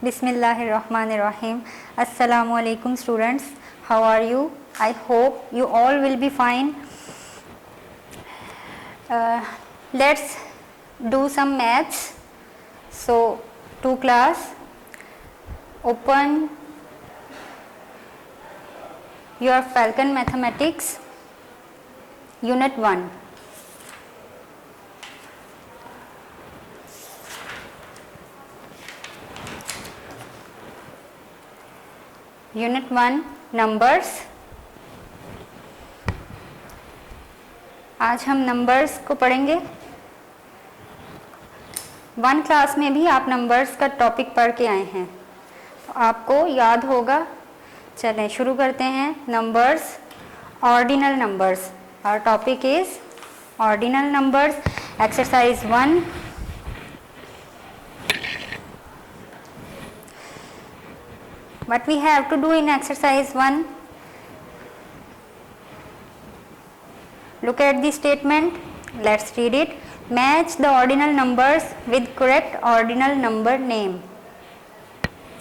Bismillahirrahmanirrahim. Assalamu alaikum students. How are you? I hope you all will be fine. Let's do some maths. So to class, open your Falcon Mathematics Unit 1. Unit 1 numbers. आज हम numbers को पढ़ेंगे. 1 class में भी आप numbers का topic पढ़ के आए हैं, तो आपको याद होगा. चलें शुरू करते हैं. Numbers, ordinal numbers. Our topic is ordinal numbers. Exercise 1. What we have to do in exercise 1? Look at the statement. Let's read it. Match the ordinal numbers with correct ordinal number name.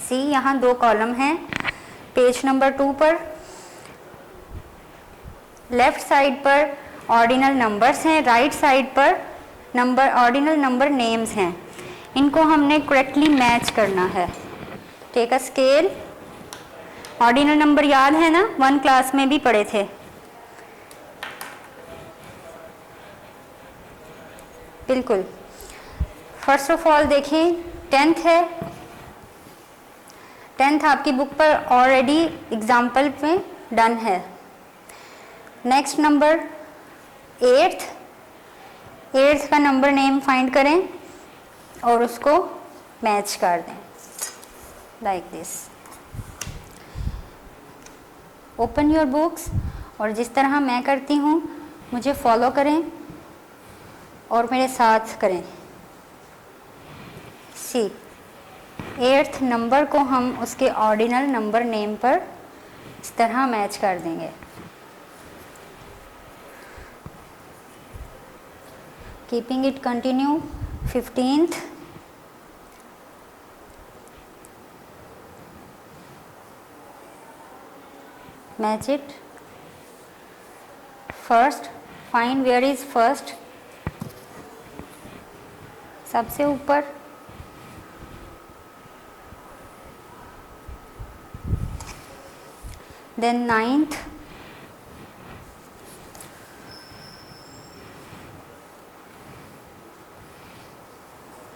See, यहाँ 2 column हैं. Page number 2 पर left side पर ordinal numbers हैं, right side पर number ordinal number names हैं. इनको हमने correctly match करना है. Take a scale. Ordinal number याद है ना, 1 क्लास में भी पढ़े थे. बिल्कुल. फर्स्ट ऑफ ऑल देखें, 10th है. 10th आपकी बुक पर ऑलरेडी एग्जाम्पल में डन है. Next number 8th. 8th का नंबर नेम फाइंड करें और उसको मैच कर दें like this. Open your books और जिस तरह मैं करती हूँ मुझे फॉलो करें और मेरे साथ करें. सी, 8th नंबर को हम उसके ऑर्डिनल नंबर नेम पर इस तरह मैच कर देंगे. Keeping it continue. 15th. Match it. First, find where is first. सबसे ऊपर. Then 9th.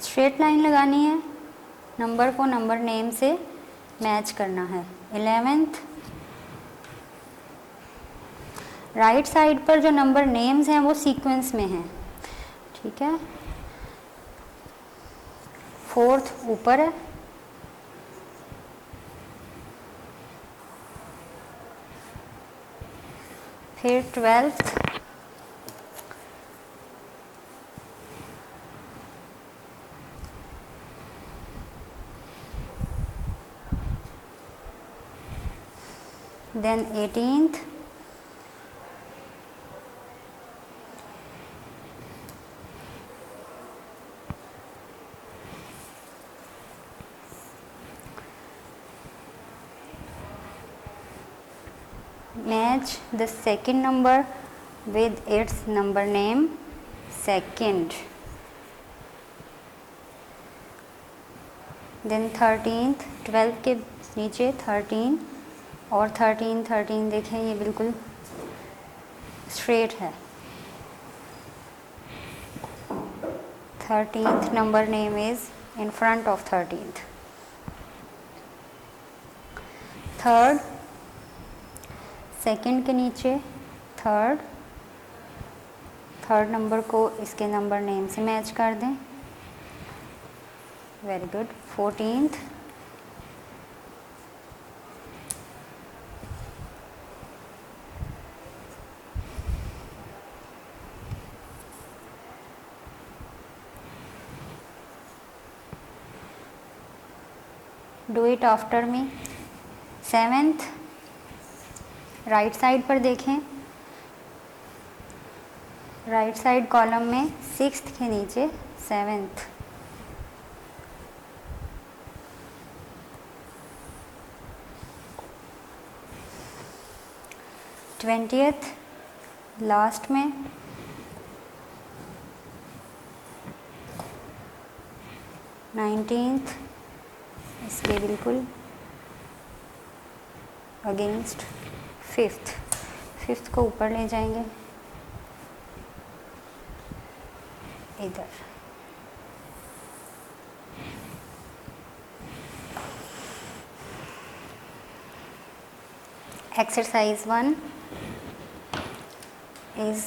स्ट्रेट लाइन लगानी है, नंबर को नंबर नेम से मैच करना है. 11th. राइट साइड पर जो नंबर नेम्स हैं वो सीक्वेंस में हैं, ठीक है. 4th ऊपर है. फिर 12th. Then 18th. Match the second number with its number name second. Then 13th. 12 के नीचे 13 और 13 देखें, ये बिल्कुल स्ट्रेट है. 13th number name is in front of 13th. 3rd. Second के नीचे 3rd. 3rd नंबर को इसके नंबर नेम से मैच कर दें. Very good. 14th. Do it after me. 7th. Right side पर देखें, राइट साइड कॉलम में 6th के नीचे 7th. 20th लास्ट में, 19th इसके बिल्कुल अगेंस्ट, 5th को ऊपर ले जाएंगे इधर। Exercise 1 is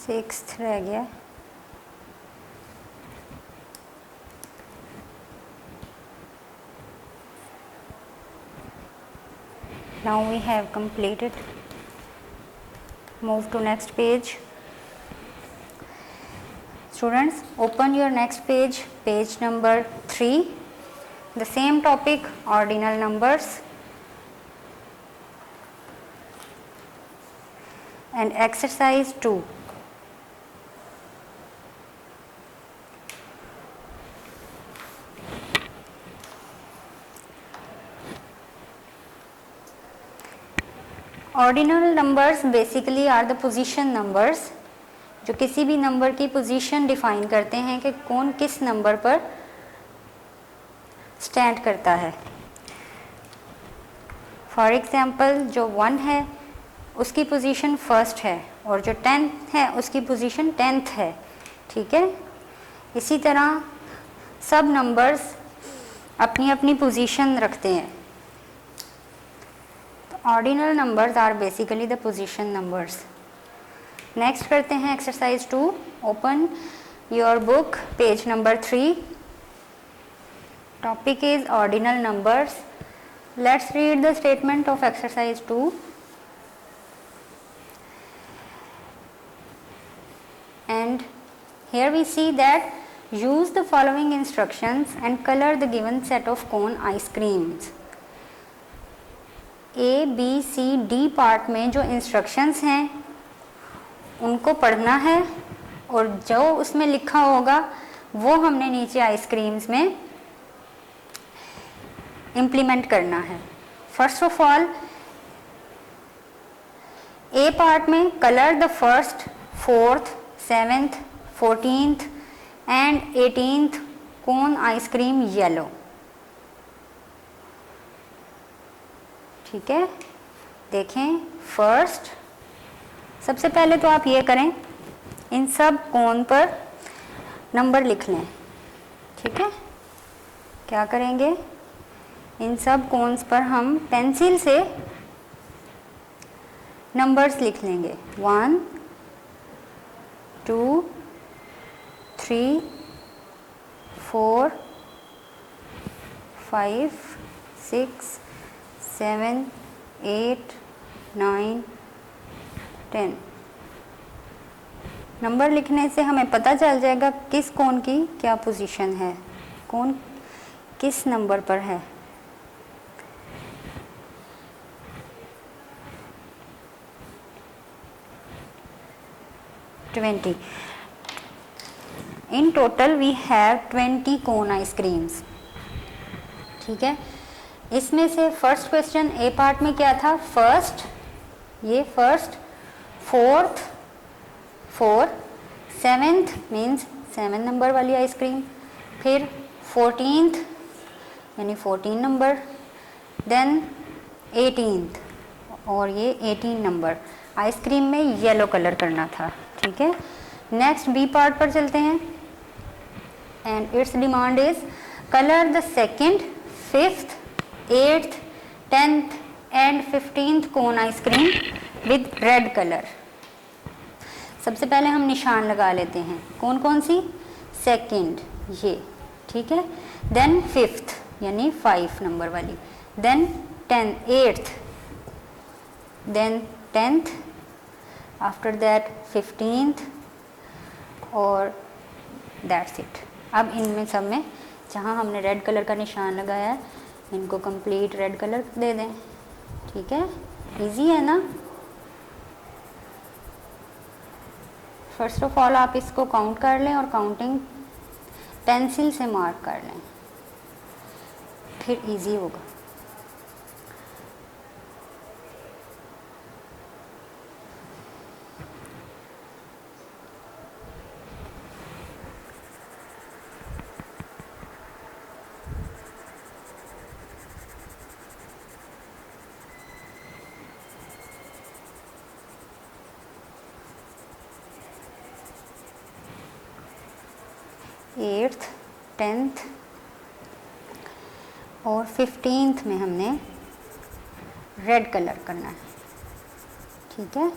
सिक्स्थ रह गया। Now we have completed. Move to next page. Students, open your next page, page number 3. The same topic, ordinal numbers. And exercise 2. Ordinal numbers basically are the position numbers, जो किसी भी number की position define करते हैं कि कौन किस number पर स्टैंड करता है। फॉर एग्जांपल जो 1 है उसकी पोजीशन फर्स्ट है और जो 10 है उसकी पोजीशन 10th है, ठीक है। इसी तरह सब नंबर्स अपनी अपनी पोजीशन रखते हैं। Ordinal numbers are basically the position numbers. Next करते हैं exercise 2। Open your book, page number 3। Topic is ordinal numbers. Let's read the statement of exercise 2। And here we see that use the following instructions and color the given set of cone ice creams. A, B, C, D part में जो instructions हैं उनको पढ़ना है और जो उसमें लिखा होगा वो हमने नीचे आइसक्रीम्स में इम्प्लीमेंट करना है। First of all A part में colour the first, 4th, 7th, 14th and 18th cone ice cream yellow, ठीक है। देखें फर्स्ट, सबसे पहले तो आप ये करें, इन सब कोन पर नंबर लिख लें, ठीक है। क्या करेंगे, इन सब कोन्स पर हम पेंसिल से नंबर्स लिख लेंगे। 1, 2, 3, 4, 5, 6, 7, 8, 9, 10। नंबर लिखने से हमें पता चल जाएगा किस कोन की क्या पोजीशन है, कौन किस नंबर पर है। In total we have 20 cone ice creams, ठीक है। इसमें से फर्स्ट क्वेश्चन ए पार्ट में क्या था, फर्स्ट, ये first, 4th 4, 7th means 7 number वाली आइसक्रीम, फिर 14th यानी 14 नंबर, देन 18th और ये 18 नंबर आइसक्रीम में येलो कलर करना था, ठीक है। नेक्स्ट बी पार्ट पर चलते हैं and it's demand is colour the second, 5th, 8th, 10th and 15th cone ice cream with red colour. सबसे पहले हम निशान लगा लेते हैं, कौन कौन सी, सेकंड ये, ठीक है, देन 5th यानी 5 नंबर वाली, then 8th, then 10th, after that 15th और दैट्स इट। अब इनमें सब में जहाँ हमने रेड कलर का निशान लगाया है इनको कंप्लीट रेड कलर दे दें, ठीक है। इजी है ना। फर्स्ट ऑफ ऑल आप इसको काउंट कर लें और काउंटिंग पेंसिल से मार्क कर लें, फिर इजी होगा। एट्थ, 10th और 15th में हमने रेड कलर करना है, ठीक है।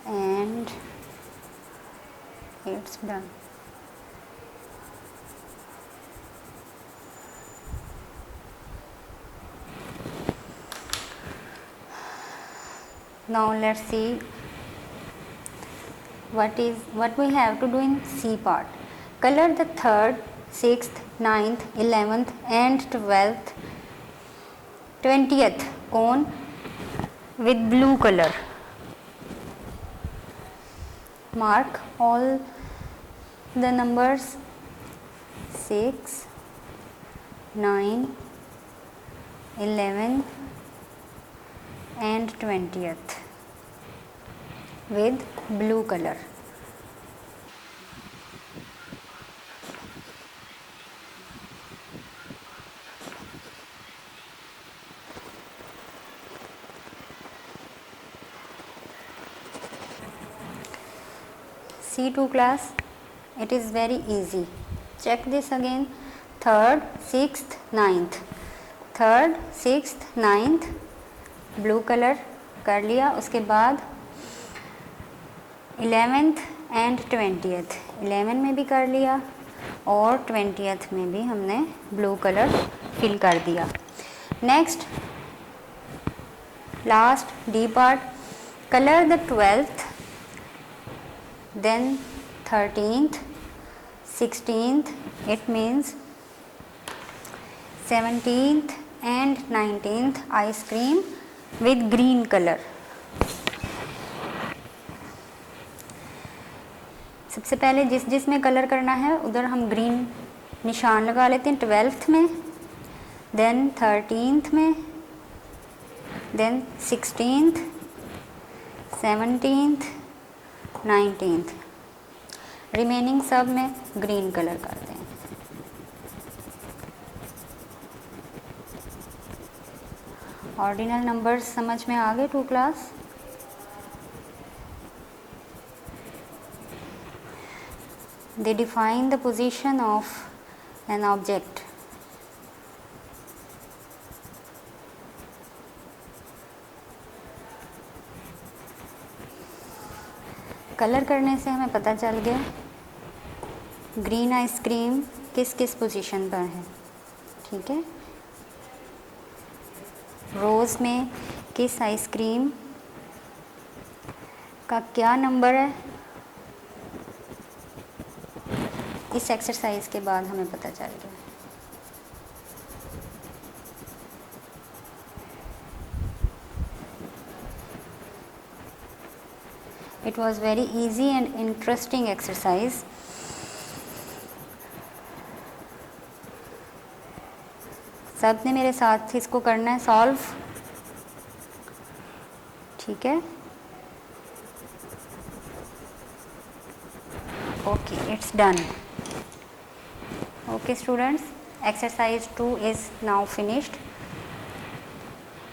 And it's done. Now let's see what we have to do in C part. Color the 3rd, 6th, 9th, 11th and 12th, 20th cone with blue color. Mark all the numbers 6, 9, 11 and 20th with blue color. C2 class, it is very easy. Check this again. 3rd, 6th, 9th, 3rd, 6th, 9th blue colour कर लिया। उसके बाद 11th and 20th, 11 में भी कर लिया और 20th में भी हमने ब्लू कलर फिल कर दिया। Next last D part, colour the 12th, then 13th, 16th, it means 17th and 19th ice cream with green color। सबसे पहले जिस में कलर करना है उधर हम ग्रीन निशान लगा लेते हैं। 12th में, देन 13th में, then 16th, 17th, 19th, remaining सब में ग्रीन कलर करते हैं। ऑर्डिनल नंबर्स समझ में आ गए 2 class. They define the position of an object. Colour करने से हमें पता चल गया ग्रीन आइसक्रीम किस किस पोजीशन पर है, ठीक है। रोज़ में किस आइसक्रीम का क्या नंबर है, इस एक्सरसाइज के बाद हमें पता चल गया। It was very easy and interesting exercise. सब ने मेरे साथ इसको करना है सॉल्व, ठीक है। Okay, it's done. Okay students, exercise 2 is now finished.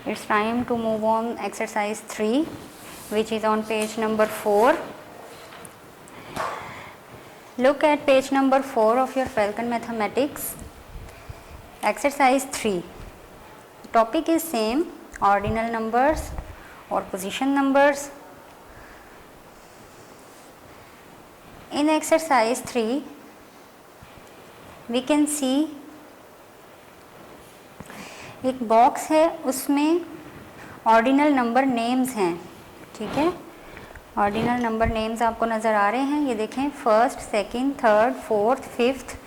It's time to move on exercise 3, which is on page number 4. Look at page number 4 of your Falcon Mathematics. Exercise 3. Topic is same, ordinal numbers or position numbers. In exercise 3, we can see एक box है, उसमें ordinal number names हैं, ठीक है। Ordinal number names आपको नज़र आ रहे हैं, ये देखें, first, second, third, fourth, fifth,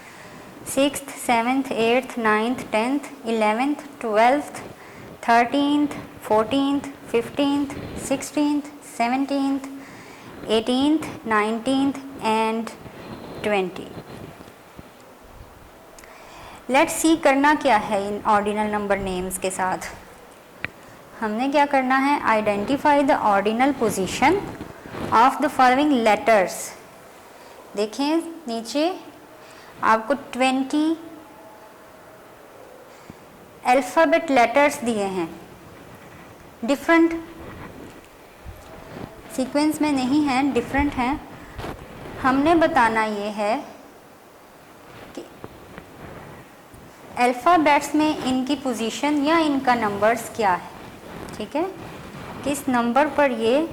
6th, 7th, 8th, 9th, 10th, 11th, 12th, 13th, 14th, 15th, 16th, 17th, 18th, 19th and 20. Let's see करना क्या है इन ऑर्डिनल नंबर नेम्स के साथ। हमने क्या करना है, identify the ordinal position of the following letters. देखें नीचे आपको 20 अल्फ़ाबेट लेटर्स दिए हैं, डिफरेंट सीक्वेंस में नहीं हैं, डिफरेंट हैं। हमने बताना ये है कि अल्फ़ाबेट्स में इनकी पोजीशन या इनका नंबर्स क्या है, ठीक है, किस नंबर पर ये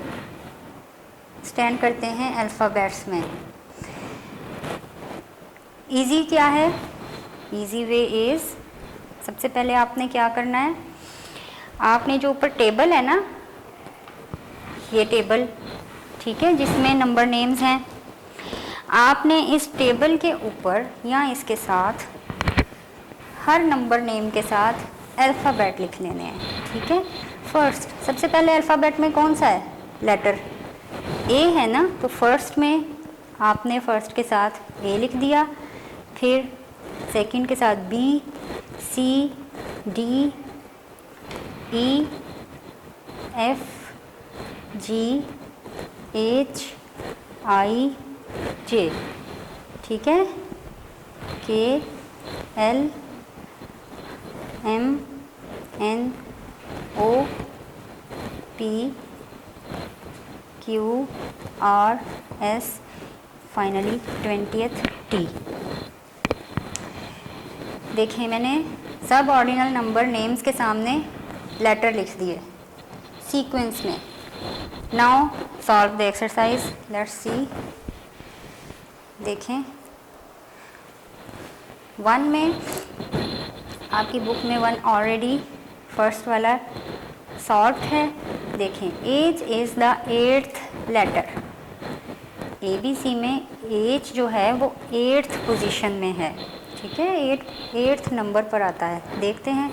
स्टैंड करते हैं अल्फ़ाबेट्स में। इजी क्या है, इजी वे इज़, सबसे पहले आपने क्या करना है, आपने जो ऊपर टेबल है ना, ये टेबल, ठीक है, जिसमें नंबर नेम्स हैं, आपने इस टेबल के ऊपर या इसके साथ हर नंबर नेम के साथ अल्फ़ाबेट लिख लेने हैं, ठीक है। फर्स्ट, सबसे पहले अल्फ़ाबेट में कौन सा है, लेटर ए है ना, तो फर्स्ट में आपने फर्स्ट के साथ ए लिख दिया, फिर सेकंड के साथ B, C, D, E, F, G, H, I, J, ठीक है, K, L, M, N, O, P, Q, R, S, finally 20th T. देखें मैंने सब ऑर्डिनल नंबर नेम्स के सामने लेटर लिख दिए सीक्वेंस में। Now solve the exercise, let's see. देखें 1 में आपकी बुक में 1 ऑलरेडी फर्स्ट वाला सॉल्व है। देखें H is the 8th letter, ABC में एज जो है वो 8th पोजीशन में है, ठीक है, 8th नंबर पर आता है। देखते हैं,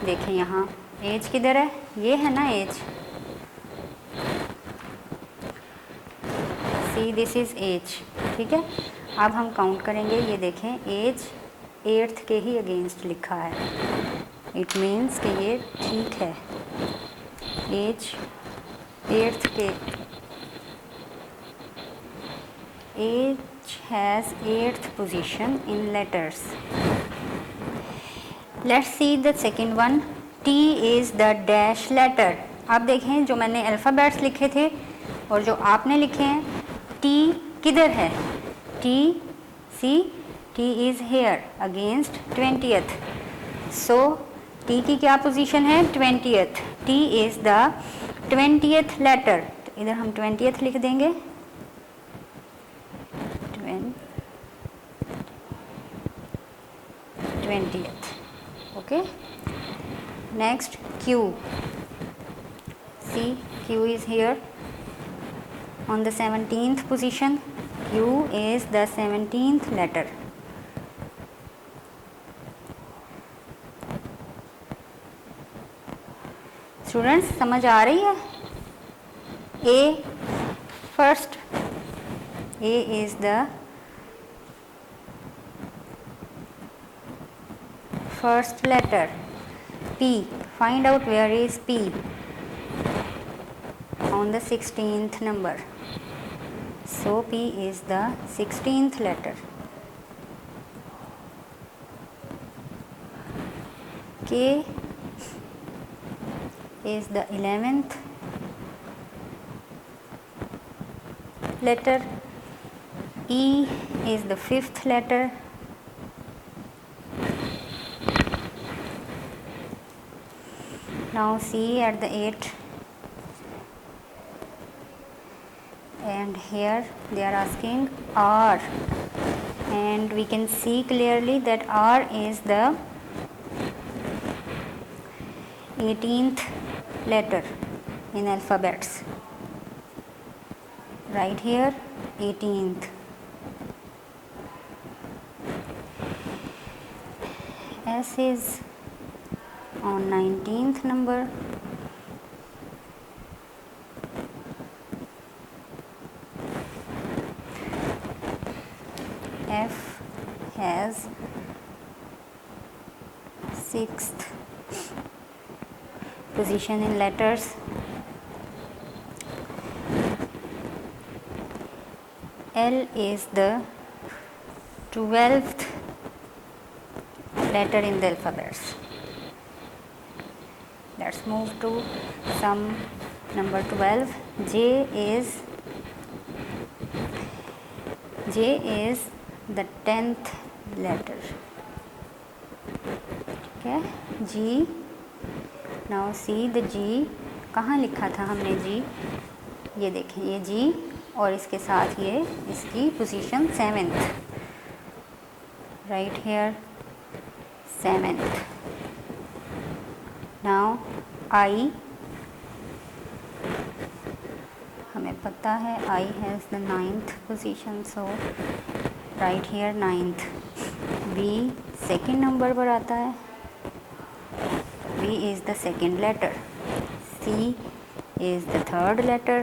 देखें यहाँ एज किधर है, ये है ना H, see this is H, ठीक है। अब हम काउंट करेंगे, ये देखें एज 8th के ही अगेंस्ट लिखा है, इट मीन्स कि ये ठीक है, एज 8th के, H has 8th position in letters. Let's see the second one, T is the dash letter. अब देखें जो मैंने अल्फ़ाबेट्स लिखे थे और जो आपने लिखे हैं, टी किधर है, T, see, T is here against 20th, so T की क्या पोजीशन है, 20th, T is the 20th letter, तो इधर हम 20th लिख देंगे, 20th, okay. Next Q, see Q is here on the 17th position, Q is the 17th letter. Students समझ आ रही है, A first, A is the first letter, P, find out where is P on the 16th number, so P is the 16th letter. K is the 11th letter, E is the 5th letter, now see at the 8, and here they are asking R, and we can see clearly that R is the 18th letter in alphabets, right here 18th. S is on 19th number. F has 6th position in letters. L is the 12th letter in the alphabets. Let's move to sum number 12. J is the 10th letter. Okay, G. Now see the G. कहाँ लिखा था हमने G? ये देखें, ये G और इसके साथ ये इसकी position 7th. Right here 7th. Now I, हमें पता है I has the 9th position, so right here 9th. B second number पर आता है. B is the second letter. C is the third letter.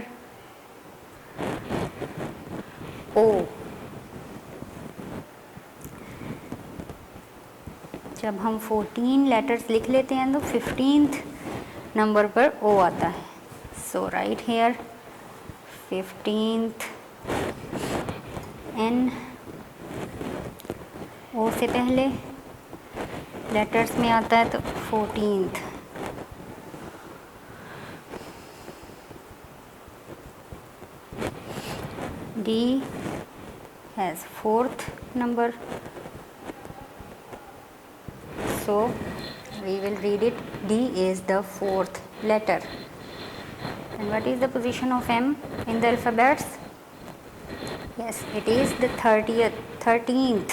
O, जब हम 14 लेटर्स लिख लेते हैं तो 15th नंबर पर O आता है. So right here 15th. N, O से पहले लेटर्स में आता है तो 14th. D has 4th number, so we will read it. D is the 4th letter. And what is the position of M in the alphabets? Yes, it is the 13th.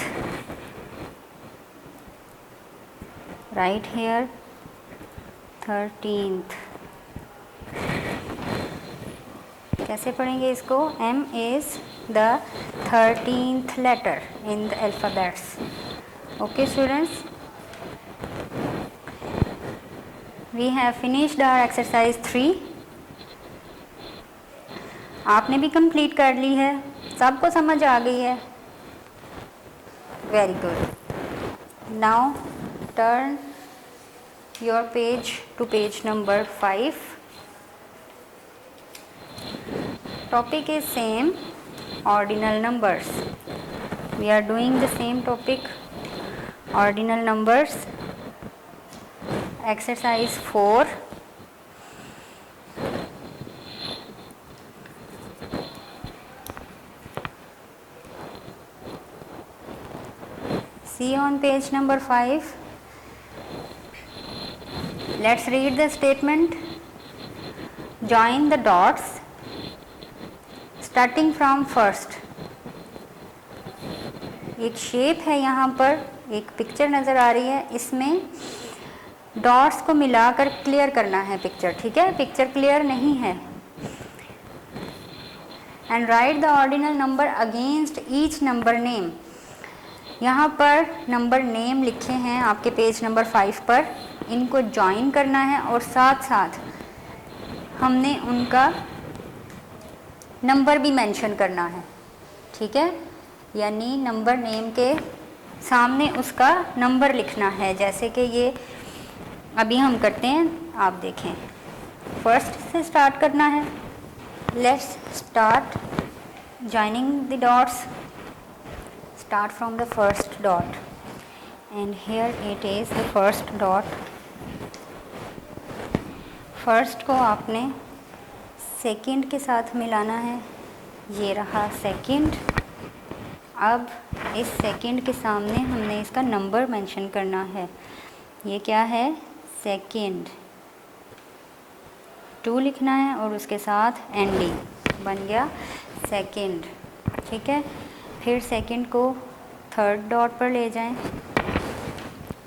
Right here 13th. कैसे पढ़ेंगे इसको? M is the 13th letter in the alphabets. Okay students, we have finished our exercise 3. आपने भी complete कर ली है, सबको समझ आ गई है. Very good. Now turn your page to page number 5. Topic is same, ordinal numbers. We are doing the same topic, ordinal numbers. Exercise 4. See on page number 5. Let's read the statement. Join the dots starting from first. एक shape है यहाँ पर, एक picture नज़र आ रही है, इसमें dots को मिलाकर क्लियर करना है पिक्चर. ठीक है, पिक्चर क्लियर नहीं है. And right the ordinal number against each number name. यहाँ पर नंबर नेम लिखे हैं आपके पेज नंबर 5 पर, इनको ज्वाइन करना है और साथ साथ हमने उनका नंबर भी मेंशन करना है. ठीक है, यानी नंबर नेम के सामने उसका नंबर लिखना है. जैसे कि ये अभी हम करते हैं, आप देखें. फर्स्ट से स्टार्ट करना है. Let's start joining the dots. Start from the first dot and here it is the first dot. First को आपने सेकंड के साथ मिलाना है. ये रहा सेकंड. अब इस सेकंड के सामने हमने इसका नंबर मेंशन करना है. ये क्या है? सेकंड. 2 लिखना है और उसके साथ एंडिंग बन गया सेकंड. ठीक है, फिर सेकंड को थर्ड डॉट पर ले जाएं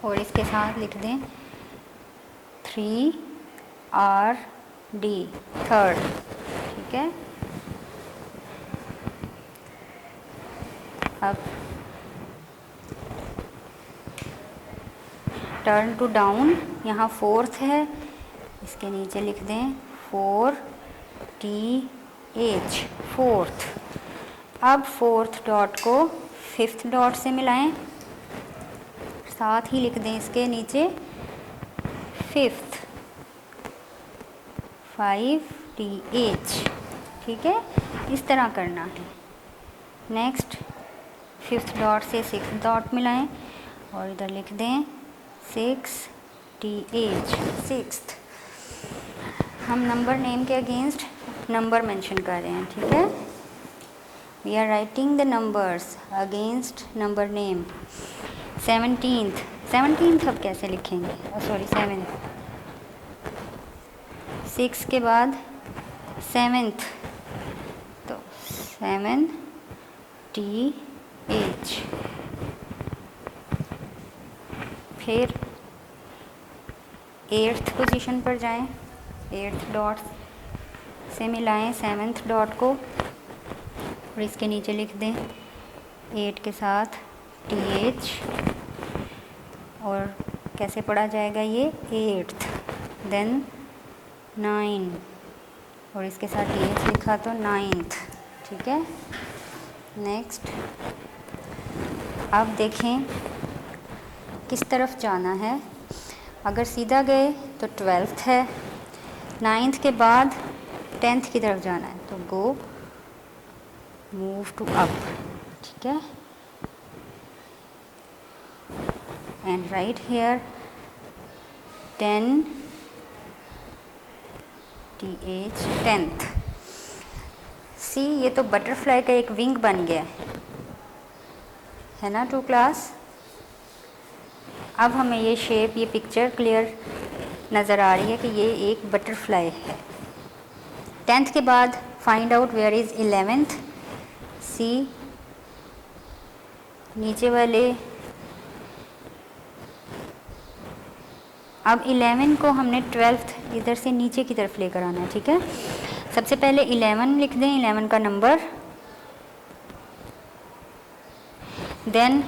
और इसके साथ लिख दें 3RD, थर्ड. ठीक है, अब टर्न टू डाउन, यहाँ फोर्थ है, इसके नीचे लिख दें 4TH, फोर्थ। अब फोर्थ डॉट को फिफ्थ डॉट से मिलाएं, साथ ही लिख दें इसके नीचे फिफ्थ, 5TH। ठीक है, इस तरह करना है। नेक्स्ट फिफ्थ डॉट से सिक्स्थ डॉट मिलाएं और इधर लिख दें 6TH, सिक्स्थ। हम नंबर नेम के अगेंस्ट नंबर मेंशन कर रहे हैं। ठीक है, we are writing the numbers against number name. 17th अब कैसे लिखेंगे, सॉरी 7th, 6 के बाद 7th, तो 7TH। फिर 8th पोजीशन पर जाएं, 8th डॉट से मिलाएं 7th डॉट को और इसके नीचे लिख दें 8 के साथ TH, और कैसे पढ़ा जाएगा ये 8th, देन 9 और इसके साथ TH लिखा तो 9th। ठीक है, नेक्स्ट अब देखें किस तरफ जाना है। अगर सीधा गए तो 12th है, 9th के बाद 10th की तरफ जाना है तो गो मूव टू अप। ठीक है, and right hair 10TH, 10th। सी, ये तो बटरफ्लाई का एक विंग बन गया है ना टू क्लास। अब हमें ये शेप, ये पिक्चर क्लियर नज़र आ रही है कि ये एक बटरफ्लाई है। 10th के बाद find out where is 11th। See, नीचे वाले, अब 11 को हमने 12th इधर से नीचे की तरफ लेकर आना है। ठीक है, सबसे पहले 11 लिख दें, 11 का नंबर, देन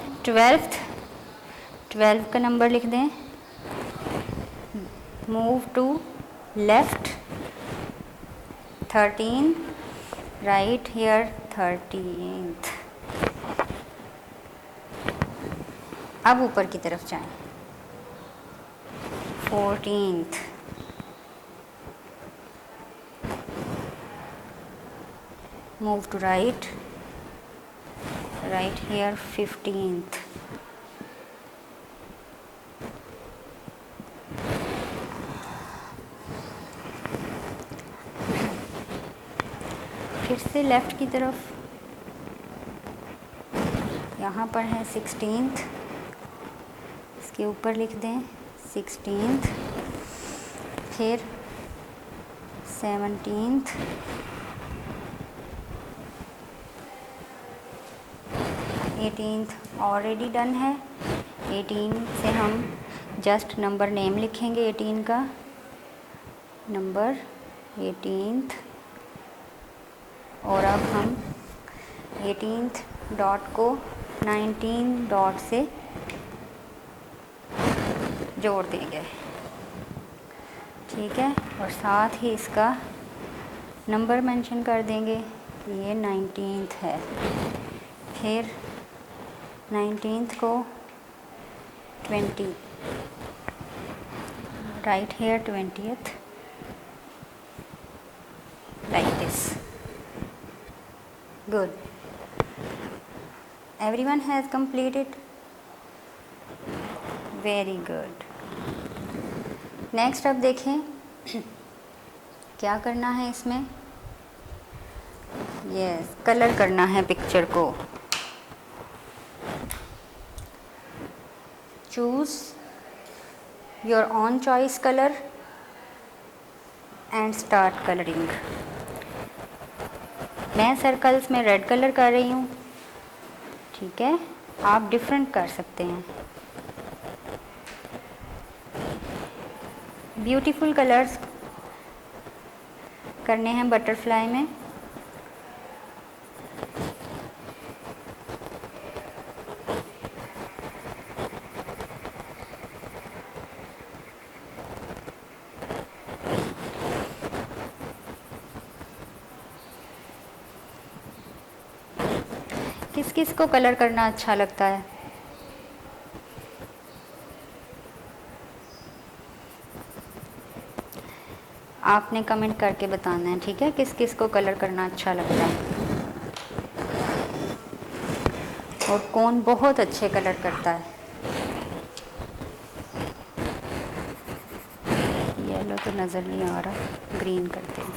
12 का नंबर लिख दें, move to left 13, write here 13th। अब ऊपर की तरफ जाएं, 14th, move to right here 15th। फिर से लेफ़्ट की तरफ, यहाँ पर है 16th, इसके ऊपर लिख दें 16th, फिर 17th, 18th ऑलरेडी डन है। 18 से हम जस्ट नंबर नेम लिखेंगे, 18 का नंबर 18th, और अब हम 18th डॉट को 19 डॉट से जोड़ देंगे। ठीक है, और साथ ही इसका नंबर मेंशन कर देंगे कि ये 19th है। फिर 19th को 20, write here 20th, like this. Good. Everyone has completed. Very good. Next अब देखें क्या करना है इसमें। यस, कलर करना है पिक्चर को। Choose your on choice colour and start colouring. मैं सर्कल्स में रेड कलर कर रही हूँ। ठीक है, आप डिफरेंट कर सकते हैं। ब्यूटीफुल कलर्स करने हैं बटरफ्लाई में। किस किस को कलर करना अच्छा लगता है? आपने कमेंट करके बताना है, ठीक है, किस किस को कलर करना अच्छा लगता है और कौन बहुत अच्छे कलर करता है। येलो तो नज़र नहीं आ रहा, ग्रीन करते हैं।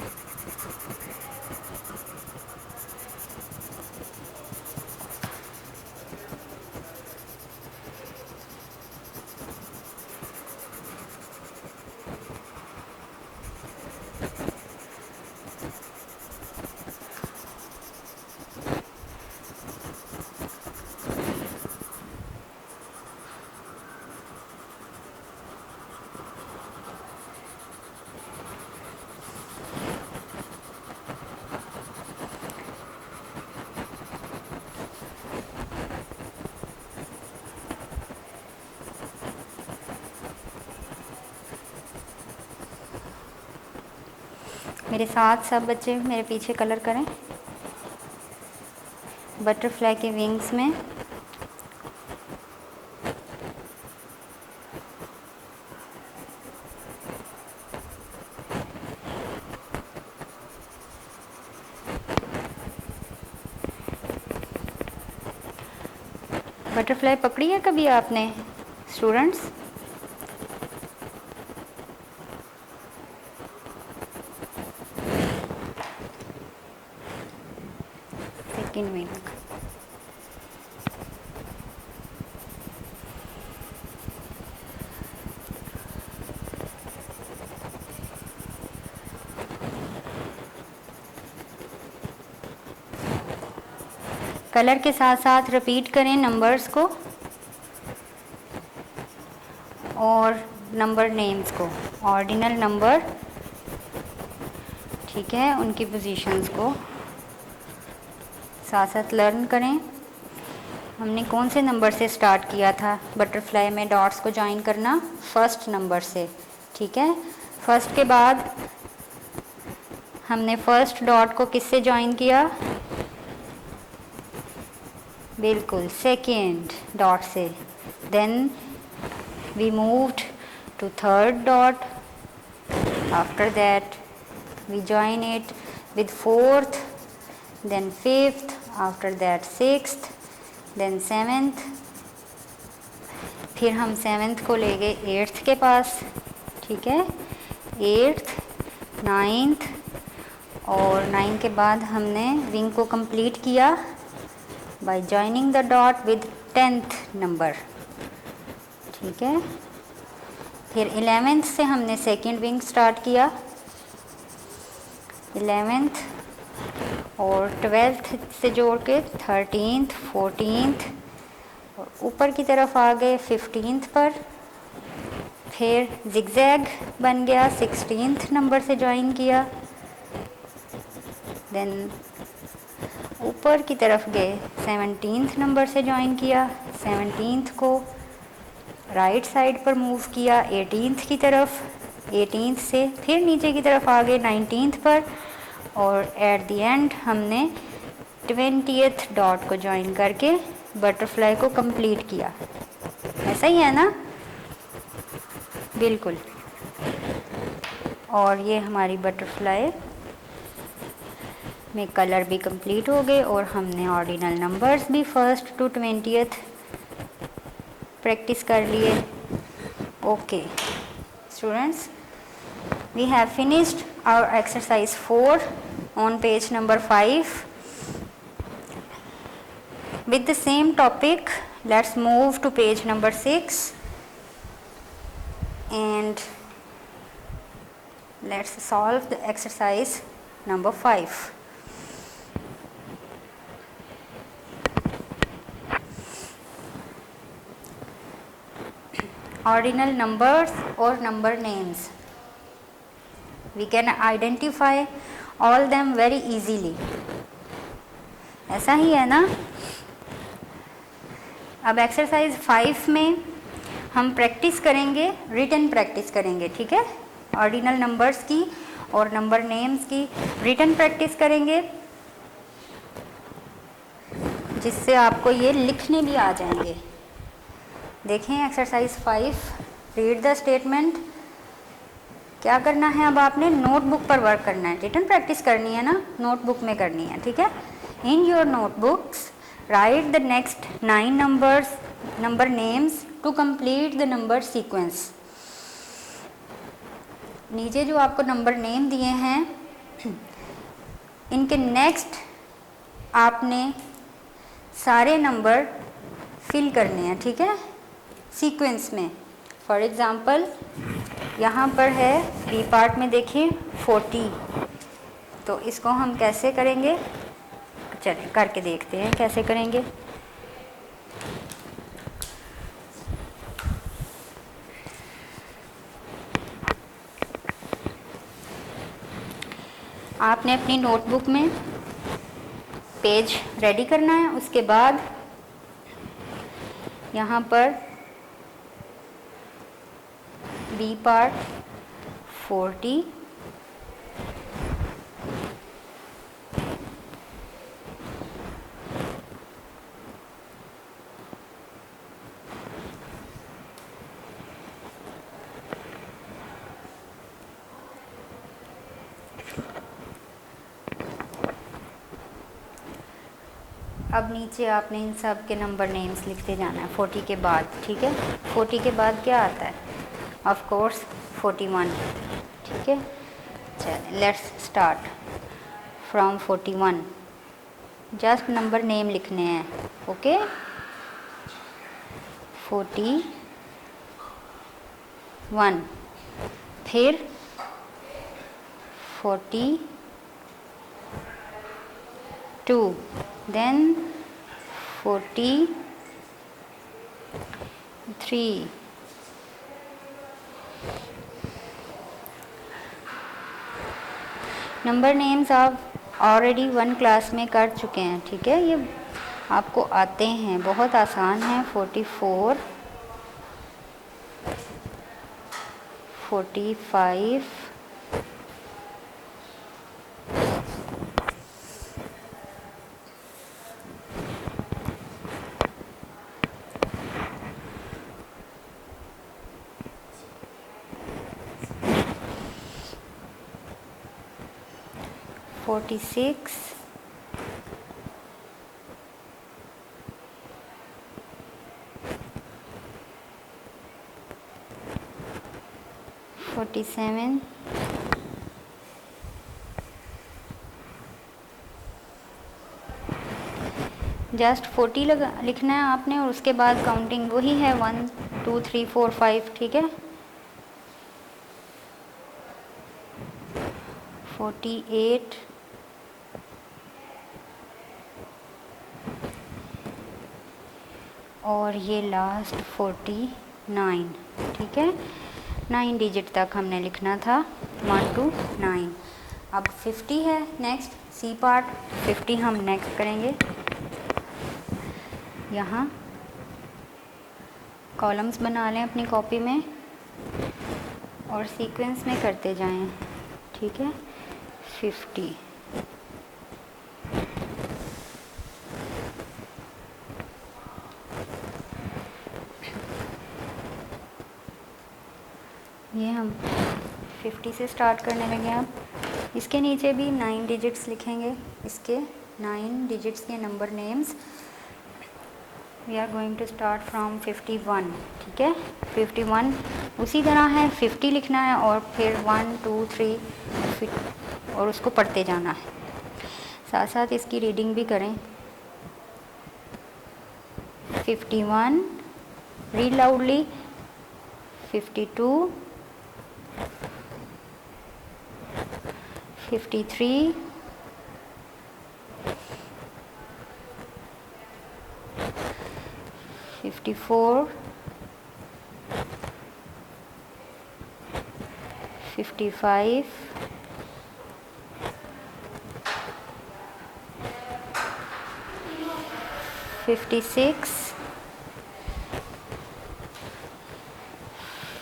मेरे साथ सब बच्चे मेरे पीछे कलर करें। बटरफ्लाई के विंग्स में बटरफ्लाई पकड़ी है कभी आपने स्टूडेंट्स? Second wing. कलर के साथ साथ रिपीट करें नंबर्स को और नंबर नेम्स को, ऑर्डिनल नंबर, ठीक है, उनकी पोजीशंस को साथ साथ लर्न करें। हमने कौन से नंबर से स्टार्ट किया था बटरफ्लाई में डॉट्स को ज्वाइन करना? फर्स्ट नंबर से, ठीक है। फर्स्ट के बाद हमने फर्स्ट डॉट को किससे ज्वाइन किया? बिल्कुल, सेकेंड डॉट से। Then we moved to third dot, after that we join it with fourth, then fifth, after that sixth, then seventh, फिर हम सेवेंथ को ले गए एट्थ के पास, ठीक है, एट्थ, नाइन्थ, और नाइन्थ के बाद हमने विंग को कंप्लीट किया bye joining the dot with tenth number, ठीक है। फिर 11th से हमने सेकेंड विंग स्टार्ट किया, 11th और 12th से जोड़ के 13th, 14th और ऊपर की तरफ आ गए 15th पर। फिर जिगजैग बन गया, 16th नंबर से ज्वाइन किया, देन ऊपर की तरफ गए 17th नंबर से ज्वाइन किया, 17th को राइट साइड पर मूव किया 18th की तरफ, 18th से फिर नीचे की तरफ आ गए 19th पर, और एट द एंड हमने 20th डॉट को ज्वाइन करके बटरफ्लाई को कंप्लीट किया। ऐसा ही है ना? बिल्कुल। और ये हमारी बटरफ्लाई में कलर भी कंप्लीट हो गए और हमने ऑर्डिनल नंबर्स भी फर्स्ट टू 20th प्रैक्टिस कर लिए। Okay students, we have finished our exercise 4 on page number 5 with the same topic. Let's move to page number 6 and let's solve the exercise number 5. Ordinal numbers or number names. We can identify all them very easily. ऐसा ही है ना? अब exercise 5 में हम practice करेंगे, written practice करेंगे, ठीक है, ऑर्डिनल नंबर्स की और नंबर नेम्स की रिटन प्रैक्टिस करेंगे। जिससे आपको ये लिखने भी आ जाएंगे। देखें एक्सरसाइज 5, रीड द स्टेटमेंट। क्या करना है अब आपने नोटबुक पर वर्क करना है, रिटन प्रैक्टिस करनी है ना, नोटबुक में करनी है, ठीक है। In your notebooks write the next 9 number names to complete the number sequence. नीचे जो आपको नंबर नेम दिए हैं इनके नेक्स्ट आपने सारे नंबर फिल करने हैं, ठीक है, सीक्वेंस में। फॉर एग्ज़ाम्पल यहाँ पर है बी पार्ट में देखिए 40, तो इसको हम कैसे करेंगे, चलिए करके देखते हैं कैसे करेंगे। आपने अपनी नोटबुक में पेज रेडी करना है, उसके बाद यहाँ पर बी पार्ट 40, अब नीचे आपने इन सब के नंबर नेम्स लिखते जाना है 40 के बाद, ठीक है। 40 के बाद क्या आता है, ऑफ कोर्स 41, ठीक है। चलिए let's start from 41, just number name लिखने हैं, ओके। 41, फिर 42, then 43, नंबर नेम्स आप ऑलरेडी 1 क्लास में कर चुके हैं, ठीक है, ये आपको आते हैं, बहुत आसान है। 44, 45, 46, 47, 40 लिखना है आपने, और उसके बाद काउंटिंग वही है 1 2 3 4 5, ठीक है। 48, और ये लास्ट 49, ठीक है। 9 डिजिट तक हमने लिखना था, 1 to 9। अब 50 है नेक्स्ट, सी पार्ट 50 हम नेक्स्ट करेंगे। यहाँ कॉलम्स बना लें अपनी कॉपी में और सीक्वेंस में करते जाएं, ठीक है। 50, ये हम 50 से स्टार्ट करने लगे। अब इसके नीचे भी 9 डिजिट्स लिखेंगे, इसके 9 डिजिट्स के number names. We are going to start from 51, ठीक है। 51 उसी तरह है, 50 लिखना है और फिर 1 2 3 और उसको पढ़ते जाना है, साथ साथ इसकी रीडिंग भी करें। 51, रीड लाउडली। 52, 53, 54, 55, 56,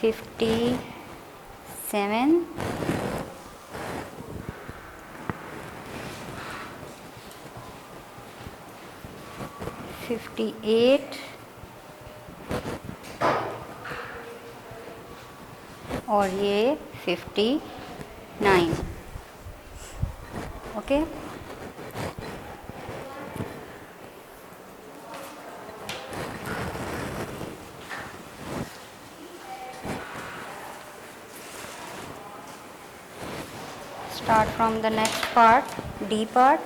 57, 58, 58 और ये 59। Okay, start from the next part, D part.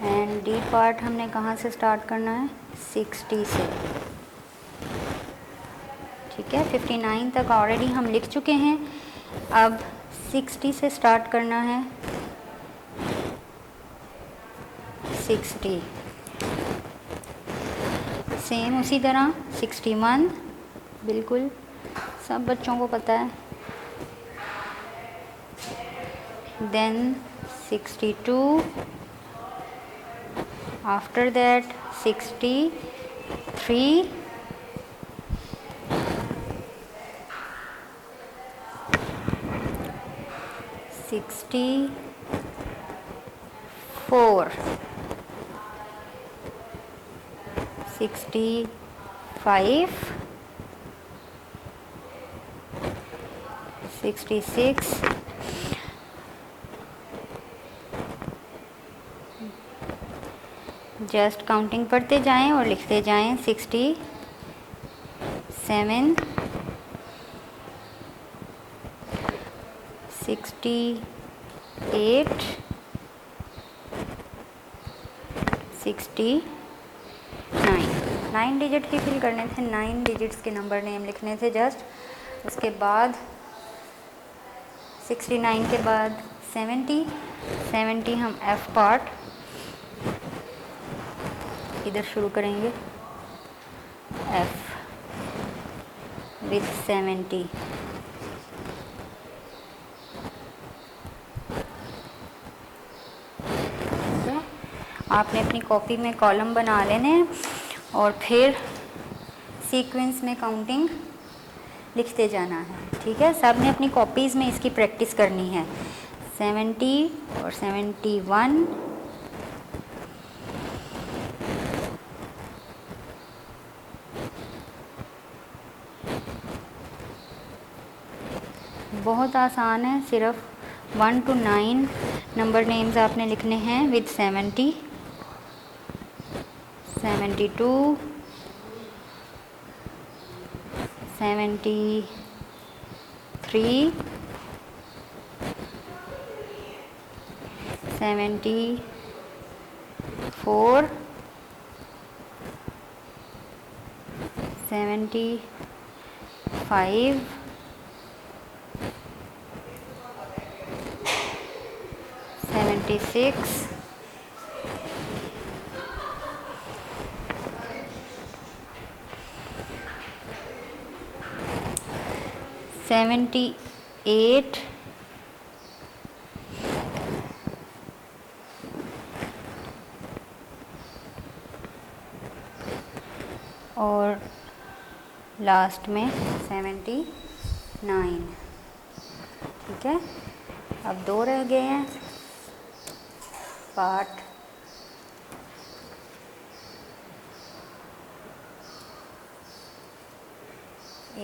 And D part हमने कहाँ से स्टार्ट करना है? 60 से। ठीक है, 59 तक ऑलरेडी हम लिख चुके हैं, अब 60 से स्टार्ट करना है। 60 सेम उसी तरह 61 बिल्कुल सब बच्चों को पता है। Then 62, after that 63, 64, 65, 66, just counting पढ़ते जाएं और लिखते जाएं। 67, 68, 69। 9 डिजिट ही फिल करने थे, 9 डिजिट्स के नंबर नेम लिखने थे जस्ट। उसके बाद 69 के बाद 70 हम एफ पार्ट इधर शुरू करेंगे, एफ विथ 70। आपने अपनी कॉपी में कॉलम बना लेने हैं और फिर सीक्वेंस में काउंटिंग लिखते जाना है। ठीक है, सब ने अपनी कॉपीज़ में इसकी प्रैक्टिस करनी है। 70 और 71, बहुत आसान है, सिर्फ 1 to 9 नंबर नेम्स आपने लिखने हैं विद 70, 72, 73, 74, 75, 76, 78, और लास्ट में 79। ठीक है, अब 2 रह गए हैं पार्ट।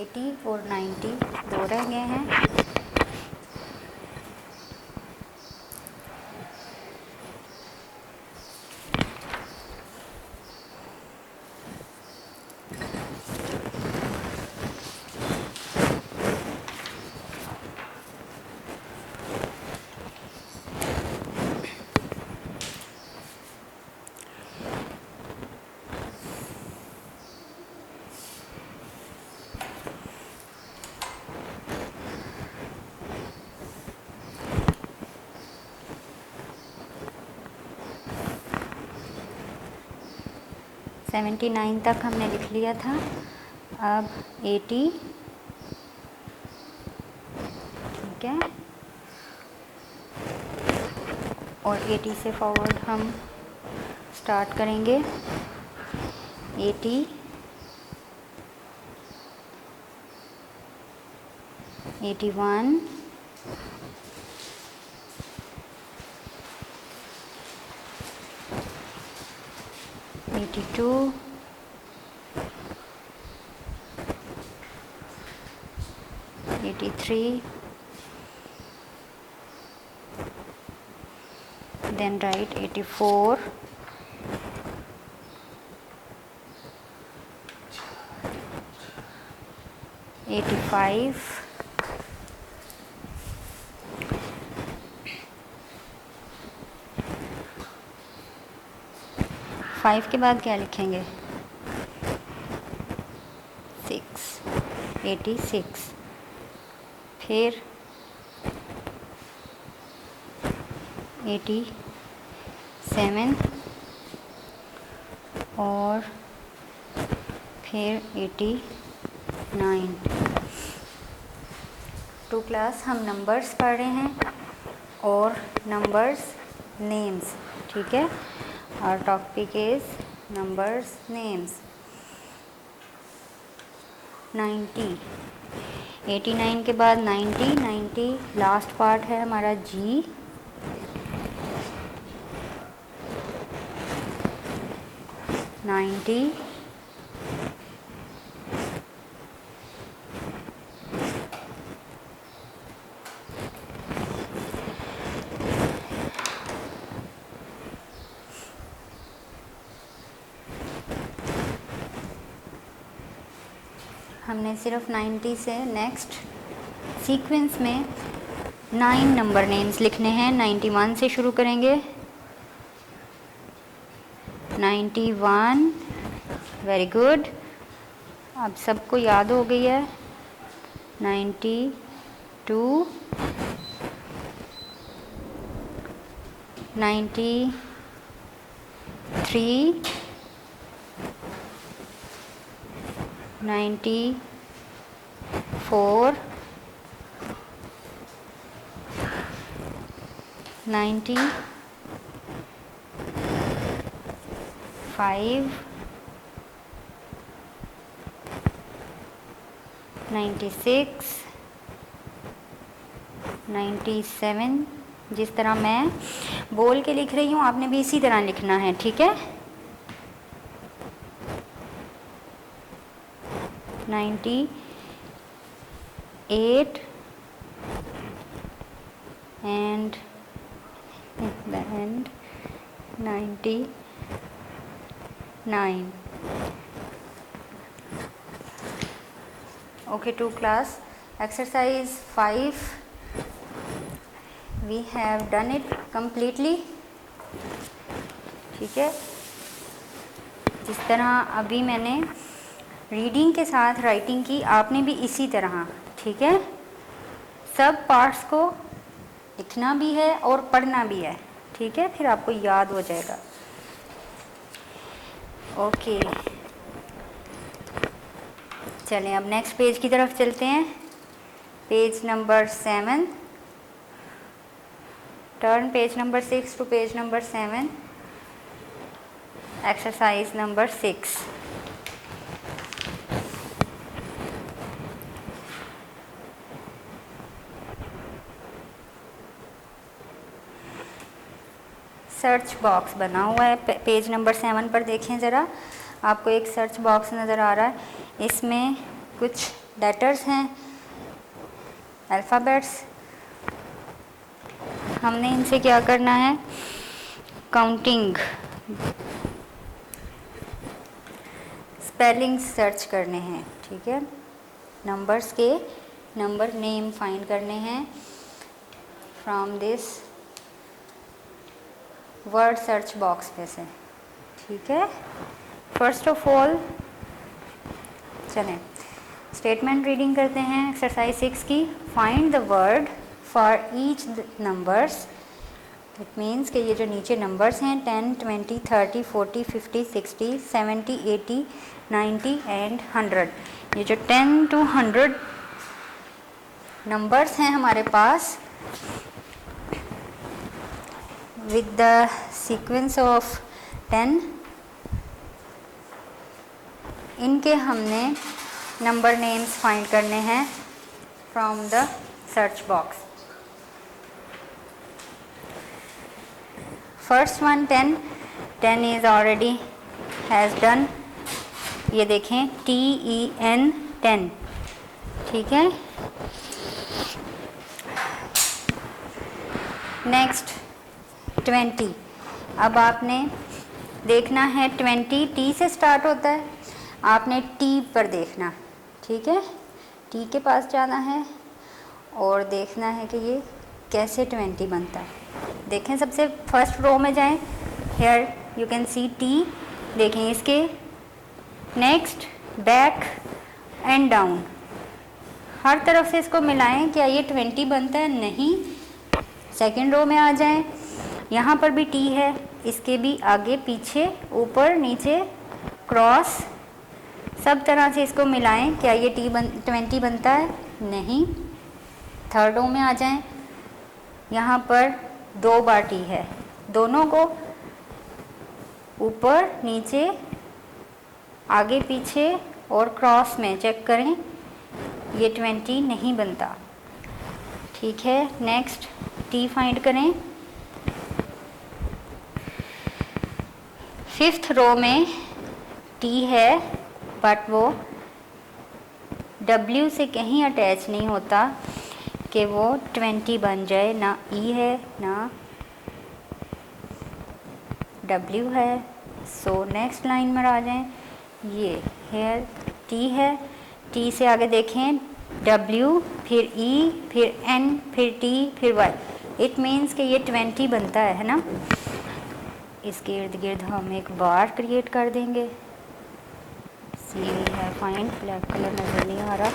एटी और 90 2 रह गए हैं। सेवेंटी 79 तक हमने लिख लिया था, अब 80। ठीक है, और 80 से फॉरवर्ड हम स्टार्ट करेंगे। 80, 81, 82, 83, then write 84, 85, 5 के बाद क्या लिखेंगे 6, 86, फिर 87 और फिर 89। टू क्लास हम नंबर्स पढ़ रहे हैं और नंबर्स नेम्स, ठीक है। और टॉपिक इज नंबर्स नेम्स। 90, 89 के बाद 90, 90 लास्ट पार्ट है हमारा जी, 90, हमने सिर्फ 90 से नेक्स्ट सीक्वेंस में 9 नंबर नेम्स लिखने हैं। 91 से शुरू करेंगे। 91, वेरी गुड, अब सबको याद हो गई है। 92, 93, 94, 95, 96, 97। जिस तरह मैं बोल के लिख रही हूँ आपने भी इसी तरह लिखना है, ठीक है। 98 and at the end 99। Okay, to class, exercise 5 we have done it completely, ठीक है। जिस तरह अभी मैंने रीडिंग के साथ राइटिंग की, आपने भी इसी तरह, ठीक है। सब पार्ट्स को लिखना भी है और पढ़ना भी है, ठीक है, फिर आपको याद हो जाएगा। ओके, चलें अब नेक्स्ट पेज की तरफ चलते हैं। Page number 7, turn page number 6 to page number 7, exercise number 6। Search box बना हुआ है पेज नंबर 7 पर। देखें ज़रा, आपको एक सर्च बॉक्स नज़र आ रहा है, इसमें कुछ लेटर्स हैं, अल्फ़ाबेट्स। हमने इनसे क्या करना है, काउंटिंग, स्पेलिंग सर्च करने हैं, ठीक है। नंबर्स के नंबर नेम फाइंड करने हैं from this word search box पे से, ठीक है। फर्स्ट ऑफ ऑल चलें स्टेटमेंट रीडिंग करते हैं एक्सरसाइज 6 की। Find the word for each numbers. It means कि ये जो नीचे नंबर्स हैं 10, 20, 30, 40, 50, 60, 70, 80, 90 एंड 100, ये जो 10 to 100 नंबर्स हैं हमारे पास, with the sequence of 10, इनके हमने नंबर नेम्स फाइंड करने हैं from the search box. First one 10, 10 is already has done. ये देखें TEN 10, ठीक है. नेक्स्ट 20. अब आपने देखना है 20 T से स्टार्ट होता है, आपने T पर देखना, ठीक है. T के पास जाना है और देखना है कि ये कैसे 20 बनता है. देखें, सबसे फर्स्ट रो में जाएं. Here you can see T. देखें इसके नेक्स्ट, बैक एंड डाउन, हर तरफ से इसको मिलाएं. क्या ये 20 बनता है? नहीं. सेकंड रो में आ जाएं. यहाँ पर भी T है, इसके भी आगे पीछे ऊपर नीचे क्रॉस, सब तरह से इसको मिलाएं. क्या ये 20 बनता है? नहीं. थर्ड रो में आ जाएं. यहाँ पर 2 बार T है, दोनों को ऊपर नीचे आगे पीछे और क्रॉस में चेक करें, ये 20 नहीं बनता, ठीक है. नेक्स्ट T फाइंड करें. फिफ्थ रो में T है बट वो W से कहीं अटैच नहीं होता कि वो 20 बन जाए. ना E है ना W है. सो नेक्स्ट लाइन में आ जाएं. ये हेयर T है, T से आगे देखें W, फिर E, फिर N, फिर T, फिर Y. इट मीन्स कि ये 20 बनता है ना. इसके इर्द गिर्द हम एक बार क्रिएट कर देंगे. सी है फाइंड, ब्लैक कलर नज़र नहीं आ रहा,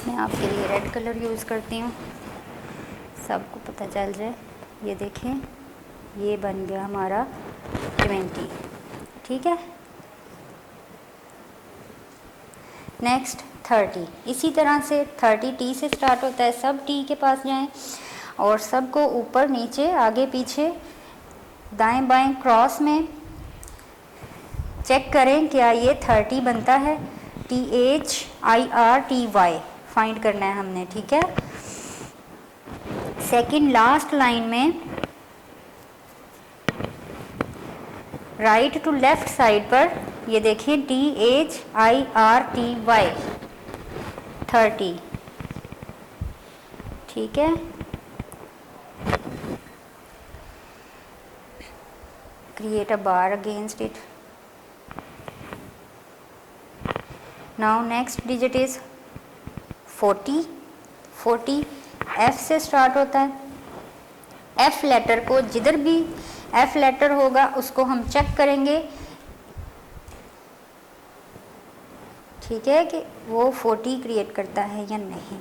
मैं आपके लिए रेड कलर यूज़ करती हूँ, सबको पता चल जाए. ये देखें, ये बन गया हमारा 20, ठीक है. नेक्स्ट 30. इसी तरह से 30 T से स्टार्ट होता है. सब T के पास जाएं और सबको ऊपर नीचे आगे पीछे दाएं बाएं क्रॉस में चेक करें क्या ये 30 बनता है. THIRTY फाइंड करना है हमने, ठीक है. सेकंड लास्ट लाइन में राइट टू लेफ्ट साइड पर ये देखिए THIRTY 30, ठीक है. Create a bar against it. Now next digit is 40. 40 F से स्टार्ट होता है. F लेटर को, जिधर भी F लेटर होगा उसको हम चेक करेंगे, ठीक है, कि वो 40 क्रिएट करता है या नहीं.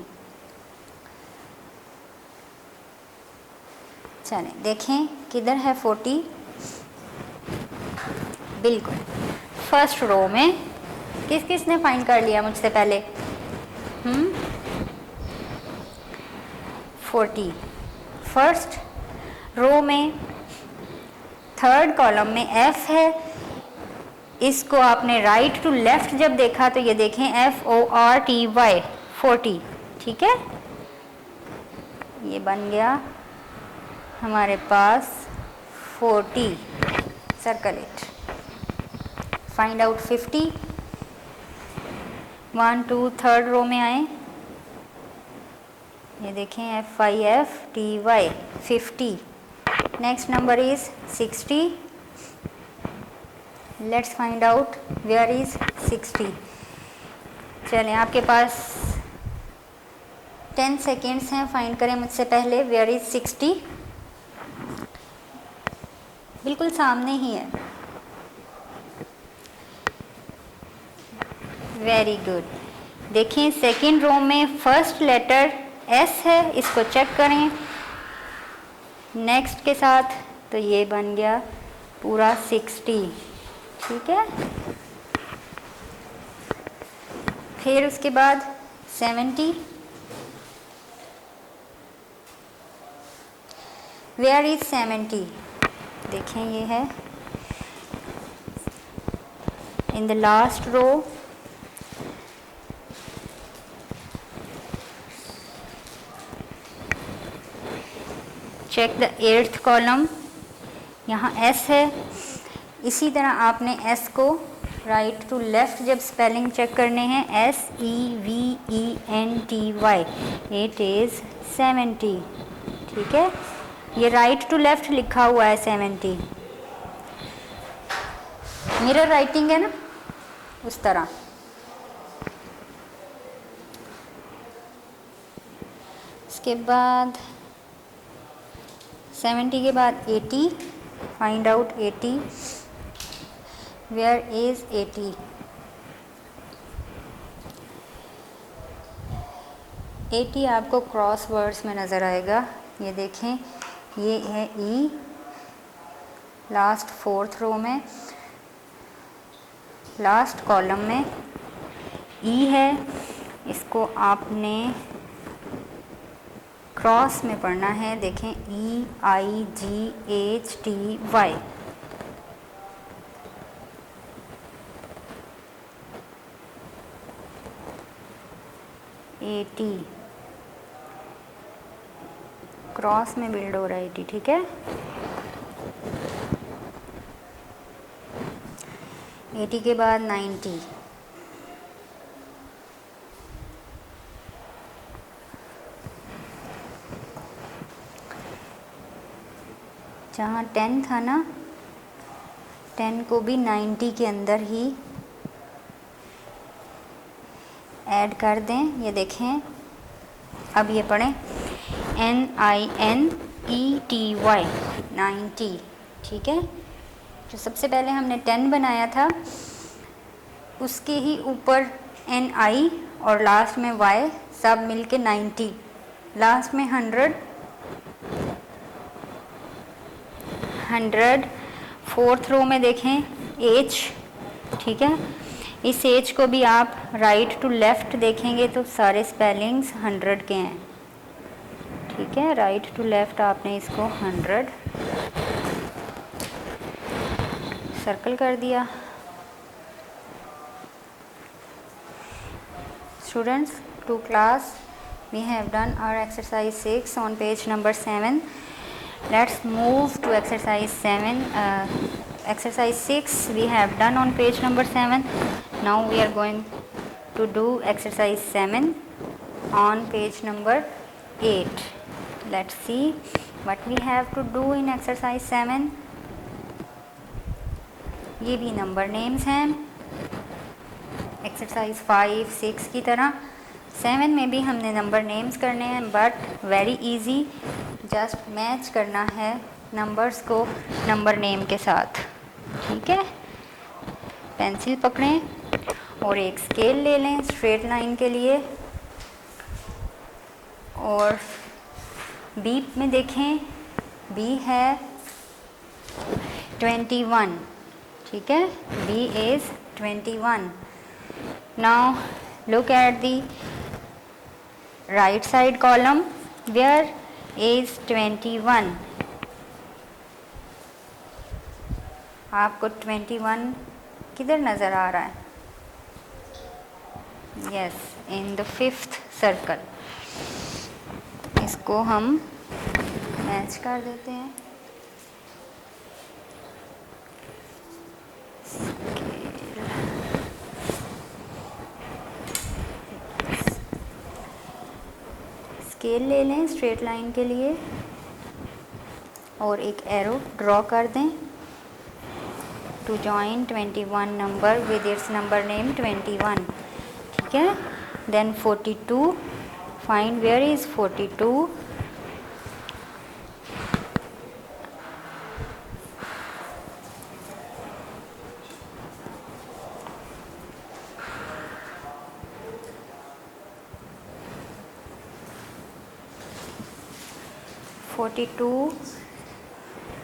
चलें देखें किधर है 40. बिल्कुल फर्स्ट रो में. किस किस ने फाइंड कर लिया मुझसे पहले? 40 फर्स्ट रो में, थर्ड कॉलम में F है. इसको आपने राइट टू लेफ्ट जब देखा तो ये देखें FORTY 40, ठीक है. ये बन गया हमारे पास 40. Circle it. Find out 50. 1 2 third row में आए. ये देखें FIFTY 50. Next number is 60. Let's find out where is 60. चलें, आपके पास 10 सेकेंड्स हैं. फाइंड करें मुझसे पहले वेयर इज 60. बिल्कुल सामने ही है. Very good. देखें सेकेंड रो में फर्स्ट लेटर S है, इसको चेक करें नेक्स्ट के साथ, तो ये बन गया पूरा 60, ठीक है. फिर उसके बाद 70. Where is 70? देखें ये है in the last row. Check the 8th column, यहाँ S है। इसी तरह आपने S को राइट टू लेफ़्ट जब स्पेलिंग चेक करने हैं, SEVENTY, इट इज़ 70। ठीक है, ये राइट टू लेफ़्ट लिखा हुआ है 70, मिरर राइटिंग है ना, उस तरह। इसके बाद 70 के बाद 80, फाइंड आउट 80, वेयर इज 80। 80 आपको क्रॉस वर्ड्स में नज़र आएगा, ये देखें, ये है E, लास्ट 4th रो में, लास्ट कॉलम में E है, इसको आपने क्रॉस में पढ़ना है। देखें, EIGHTY, 80 क्रॉस में बिल्ड हो रहा है 80। ठीक है, 80 के बाद 90, जहाँ 10 था ना, 10 को भी 90 के अंदर ही ऐड कर दें। ये देखें, अब ये पढ़ें, NINETY, 90। ठीक है, जो सबसे पहले हमने 10 बनाया था, उसके ही ऊपर NI और लास्ट में Y, सब मिलके 90, लास्ट में 100, 4th रो में देखें H। ठीक है, इस H को भी आप राइट टू लेफ़्ट देखेंगे तो सारे स्पेलिंग्स 100 के हैं। ठीक है, राइट टू लेफ़्ट आपने इसको 100 सर्कल कर दिया। Students, to class, we have done our exercise 6 on page number 7. Let's move to exercise 7. Exercise 6 we have done on page number 7. Now we are going to do exercise 7 on page number 8. Let's see what we have to do in exercise 7. ये भी number names हैं, exercise 5, 6 की तरह 7 में भी हमने number names करने हैं, but very easy, just match करना है नंबर्स को नंबर नेम के साथ। ठीक है, पेंसिल पकड़ें और एक स्केल ले लें स्ट्रेट लाइन के लिए, और बी में देखें, बी है 21। ठीक है, B is 21। Now look at the right side column, where is 21? आपको 21 किधर नज़र आ रहा है? Yes, in the 5th circle। इसको हम मैच कर देते हैं। स्केल ले लें स्ट्रेट लाइन के लिए और एक एरो ड्रॉ कर दें to join 21 number with its number name 21। ठीक है, देन 42, फाइंड वेयर इज़ 42।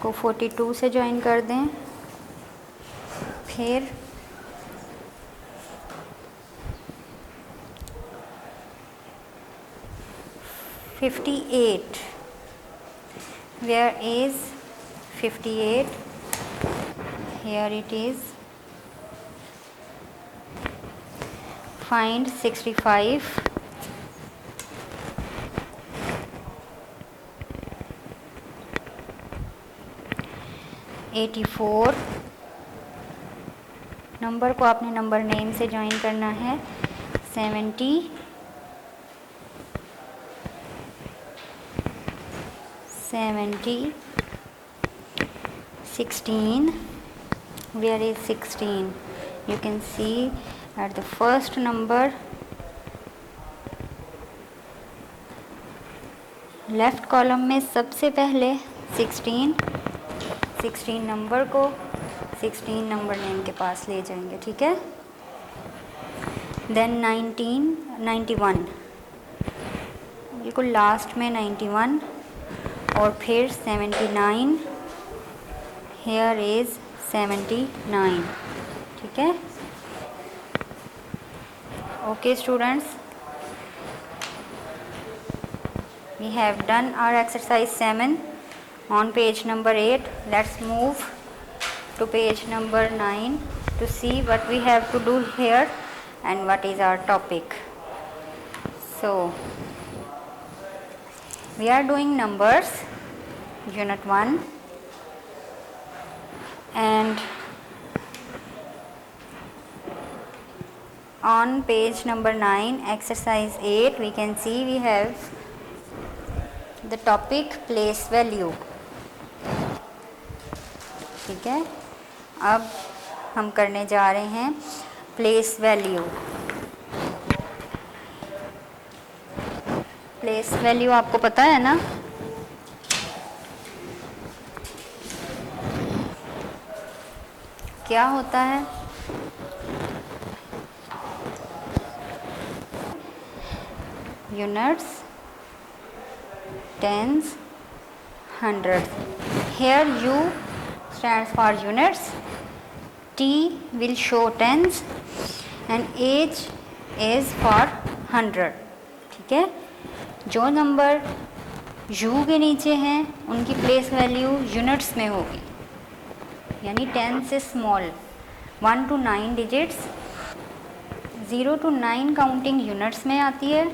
को 42 से ज्वाइन कर दें, फिर 58, where is 58? Here it is. Find 65. 84 number को आपने नंबर नेम से ज्वाइन करना है। 70 16 where is 16? You can see at the first number left column में सबसे पहले 16 नंबर को 16 नंबर नेम के पास ले जाएंगे, ठीक है। देन 91 बिल्कुल लास्ट में 91 और फिर 79, हेयर इज 79, ठीक है। Okay students, we have done our exercise 7 on page number 8. Let's move to page number 9 to see what we have to do here and what is our topic. So we are doing numbers unit 1 and on page number 9 exercise 8 we can see we have the topic place value, ठीक है। अब हम करने जा रहे हैं place value. Place value आपको पता है ना, क्या होता है? Units, tens, hundreds. Here U stands for units, T will show tens and H is for 100, ठीक है। जो नंबर U के नीचे हैं उनकी प्लेस वैल्यू यूनिट्स में होगी, यानी 10 से small 1 to 9 digits, 0 to 9 counting units में आती है।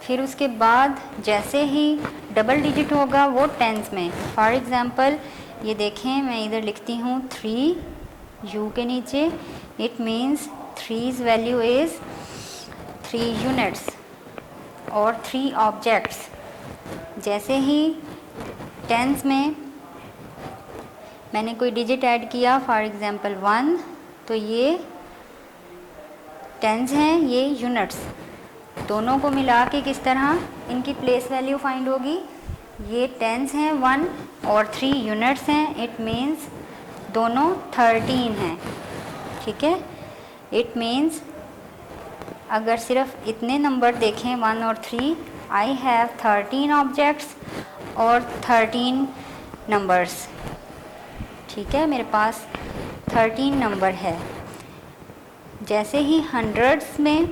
फिर उसके बाद जैसे ही डबल डिजिट होगा वो टेंस में। फॉर एग्ज़ाम्पल ये देखें, मैं इधर लिखती हूँ 3 यू के नीचे, it means 3's value is 3 units और 3 ऑब्जेक्ट्स। जैसे ही टेंस में मैंने कोई डिजिट ऐड किया, फॉर एग्ज़ाम्पल 1, तो ये टेंस हैं, ये यूनिट्स, दोनों को मिला के किस तरह इनकी प्लेस वैल्यू फाइंड होगी। ये टेंस हैं 1 और 3 यूनिट्स हैं, इट मीन्स दोनों 13 हैं, ठीक है। इट मीन्स अगर सिर्फ इतने नंबर देखें 1 और 3, आई हैव 13 ऑब्जेक्ट्स और 13 नंबर्स, ठीक है। मेरे पास 13 नंबर है। जैसे ही हंड्रेड्स में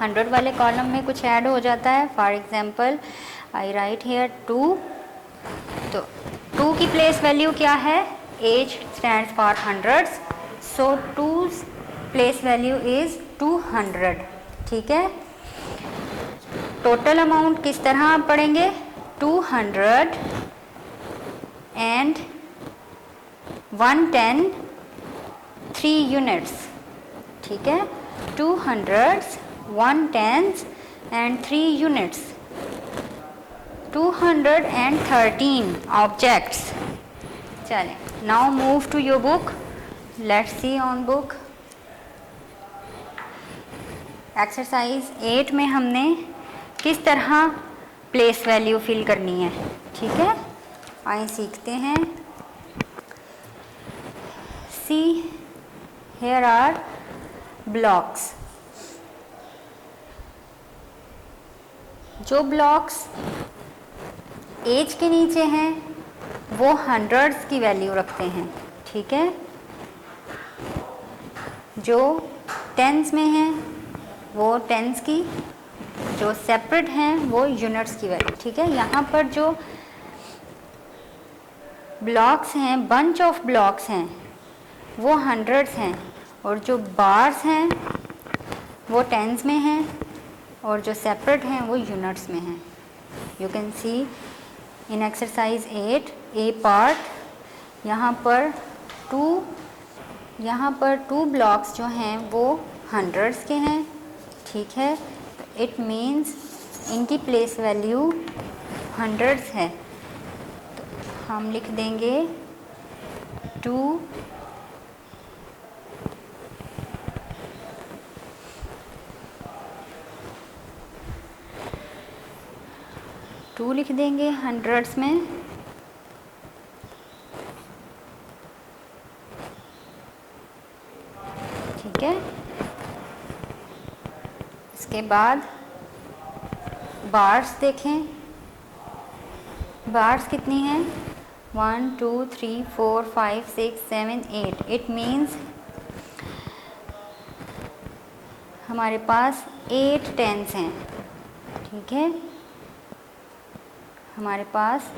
100 वाले कॉलम में कुछ ऐड हो जाता है, for example I write here 2, तो 2 की प्लेस वैल्यू क्या है? H stands for hundreds, so 2's place value is 200, ठीक है। टोटल अमाउंट किस तरह आप पढ़ेंगे? 200 एंड 110 3 यूनिट्स, ठीक है। 200 110s and 3 units, 213 objects. चलें, now move to your book. Let's see on book. Exercise 8 में हमने किस तरह प्लेस वैल्यू फिल करनी है, ठीक है। आइए सीखते हैं। See, here are blocks. जो ब्लॉक्स एज के नीचे हैं वो हंड्रेड्स की वैल्यू रखते हैं, ठीक है। जो टेंस में हैं वो टेंस की, जो सेपरेट हैं वो यूनिट्स की वैल्यू, ठीक है। यहाँ पर जो ब्लॉक्स हैं, बंच ऑफ ब्लॉक्स हैं, वो हंड्रेड्स हैं और जो बार्स हैं वो टेंस में हैं और जो सेपरेट हैं वो यूनिट्स में हैं। You can C in exercise 8 A part यहाँ पर टू ब्लॉक्स जो हैं वो हंड्रेड्स के हैं, ठीक है। तो इट मीन्स इनकी प्लेस वैल्यू हंड्रेड्स है, तो हम लिख देंगे 2 लिख देंगे हंड्रेड्स में। ठीक है, इसके बाद बार्स देखें, बार्स कितनी हैं 1 2 3 4 5 6 7 8। इट मीन्स हमारे पास 8 टेंस हैं, ठीक है, हमारे पास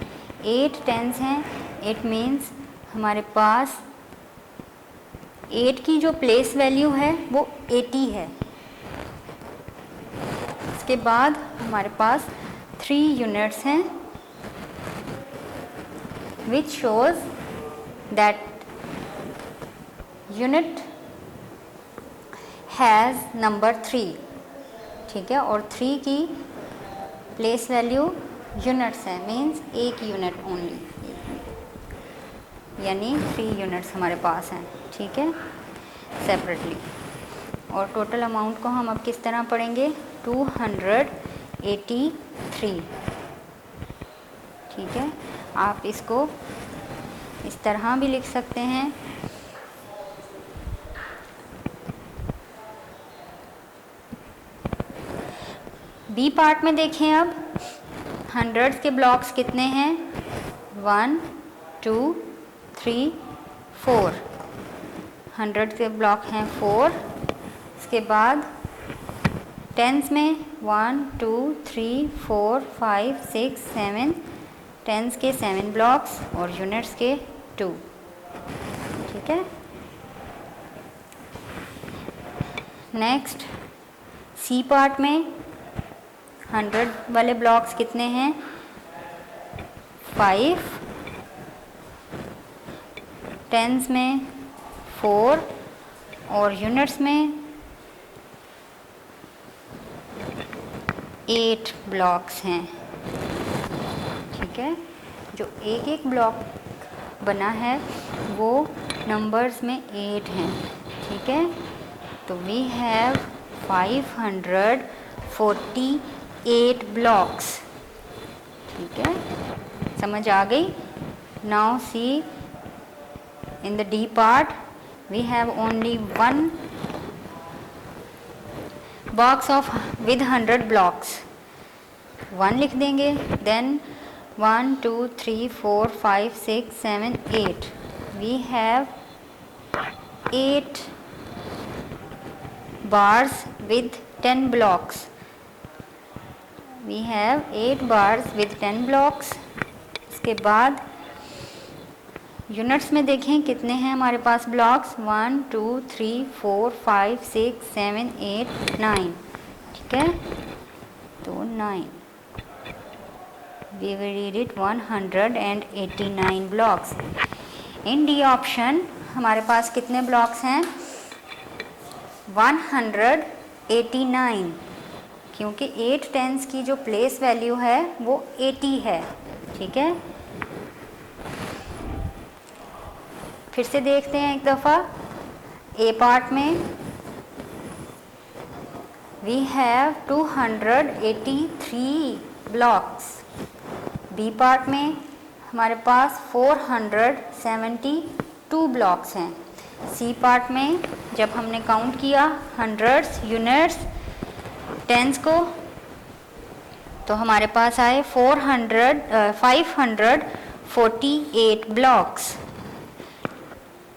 8 टेंस हैं। इट मीन्स हमारे पास 8 की जो प्लेस वैल्यू है वो 80 है। इसके बाद हमारे पास 3 यूनिट्स हैं which shows that unit has number 3, ठीक है, और 3 की प्लेस वैल्यू यूनिट्स है, मीन्स 1 यूनिट ओनली, यानी 3 यूनिट्स हमारे पास हैं, ठीक है, सेपरेटली। और टोटल अमाउंट को हम अब किस तरह पढ़ेंगे 283, ठीक है। आप इसको इस तरह भी लिख सकते हैं, बी पार्ट में देखें अब हंड्रेड्स के ब्लॉक्स कितने हैं 1 2 3 4, 100 के ब्लॉक हैं 4। इसके बाद टेंस में 1 2 3 4 5 6 7, टेंस के 7 ब्लॉक्स और यूनिट्स के 2, ठीक है। नेक्स्ट सी पार्ट में 100 वाले ब्लॉक्स कितने हैं 5, टेंस में 4 और यूनिट्स में 8 ब्लॉक्स हैं, ठीक है। जो एक एक ब्लॉक बना है वो नंबर्स में 8 हैं, ठीक है। तो वी हैव 548 ब्लॉक्स, ठीक है, समझ आ गई। Now see in the D part we have only 1 box of with 100 blocks, 1 लिख देंगे, देन 1 2 3 4 5 6 7 8, we have 8 bars with 10 blocks, we have 8 bars with 10 blocks। इसके बाद यूनिट्स में देखें कितने हैं हमारे पास ब्लॉक्स 1 2 3 4 5 6 7 8 9, ठीक है, तो 9 we will read it 189 blocks। In D option हमारे पास कितने ब्लॉक्स हैं 189, क्योंकि 8 टेंस की जो प्लेस वैल्यू है वो 80 है, ठीक है। फिर से देखते हैं एक दफ़ा, ए पार्ट में we have 283 blocks, B part में हमारे पास 472 ब्लॉक्स हैं, सी पार्ट में जब हमने काउंट किया हंड्रेड्स यूनिट्स टेंस को तो हमारे पास आए 548 blocks.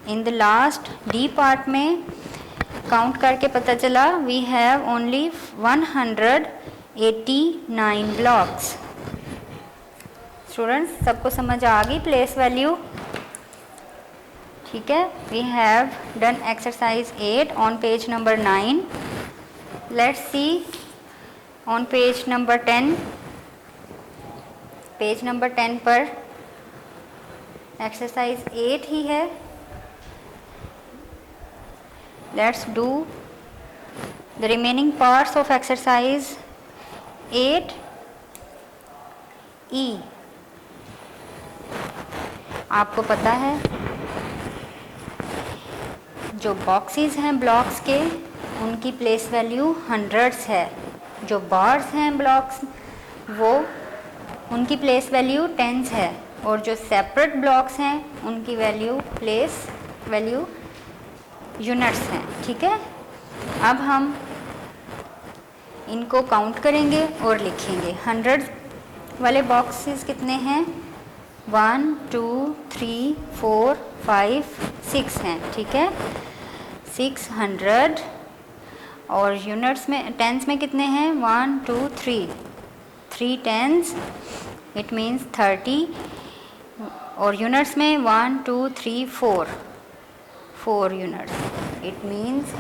In the last D part में काउंट करके पता चला we have only 189 blocks. Students सबको समझ आ गई प्लेस वैल्यू, ठीक है। We have done exercise 8 on page number 9। Let's see on page number 10। Page number 10 पर एक्सरसाइज 8 ही है। Let's do the remaining parts of exercise 8 E. आपको पता है जो बॉक्सेस हैं ब्लॉक्स के, उनकी प्लेस वैल्यू हंड्रेड्स है। जो बार्स हैं ब्लॉक्स, वो उनकी प्लेस वैल्यू टेंस है। और जो सेपरेट ब्लॉक्स हैं उनकी प्लेस वैल्यू यूनिट्स हैं। ठीक है, अब हम इनको काउंट करेंगे और लिखेंगे। हंड्रेड्स वाले बॉक्सेस कितने हैं? 1 2 3 4 5 6 हैं। ठीक है, 600। और यूनिट्स में टेंस में कितने हैं? 1 2 3 3 टेंस, इट मीन्स 30। और यूनिट्स में 1 2 3 4 4 units, it means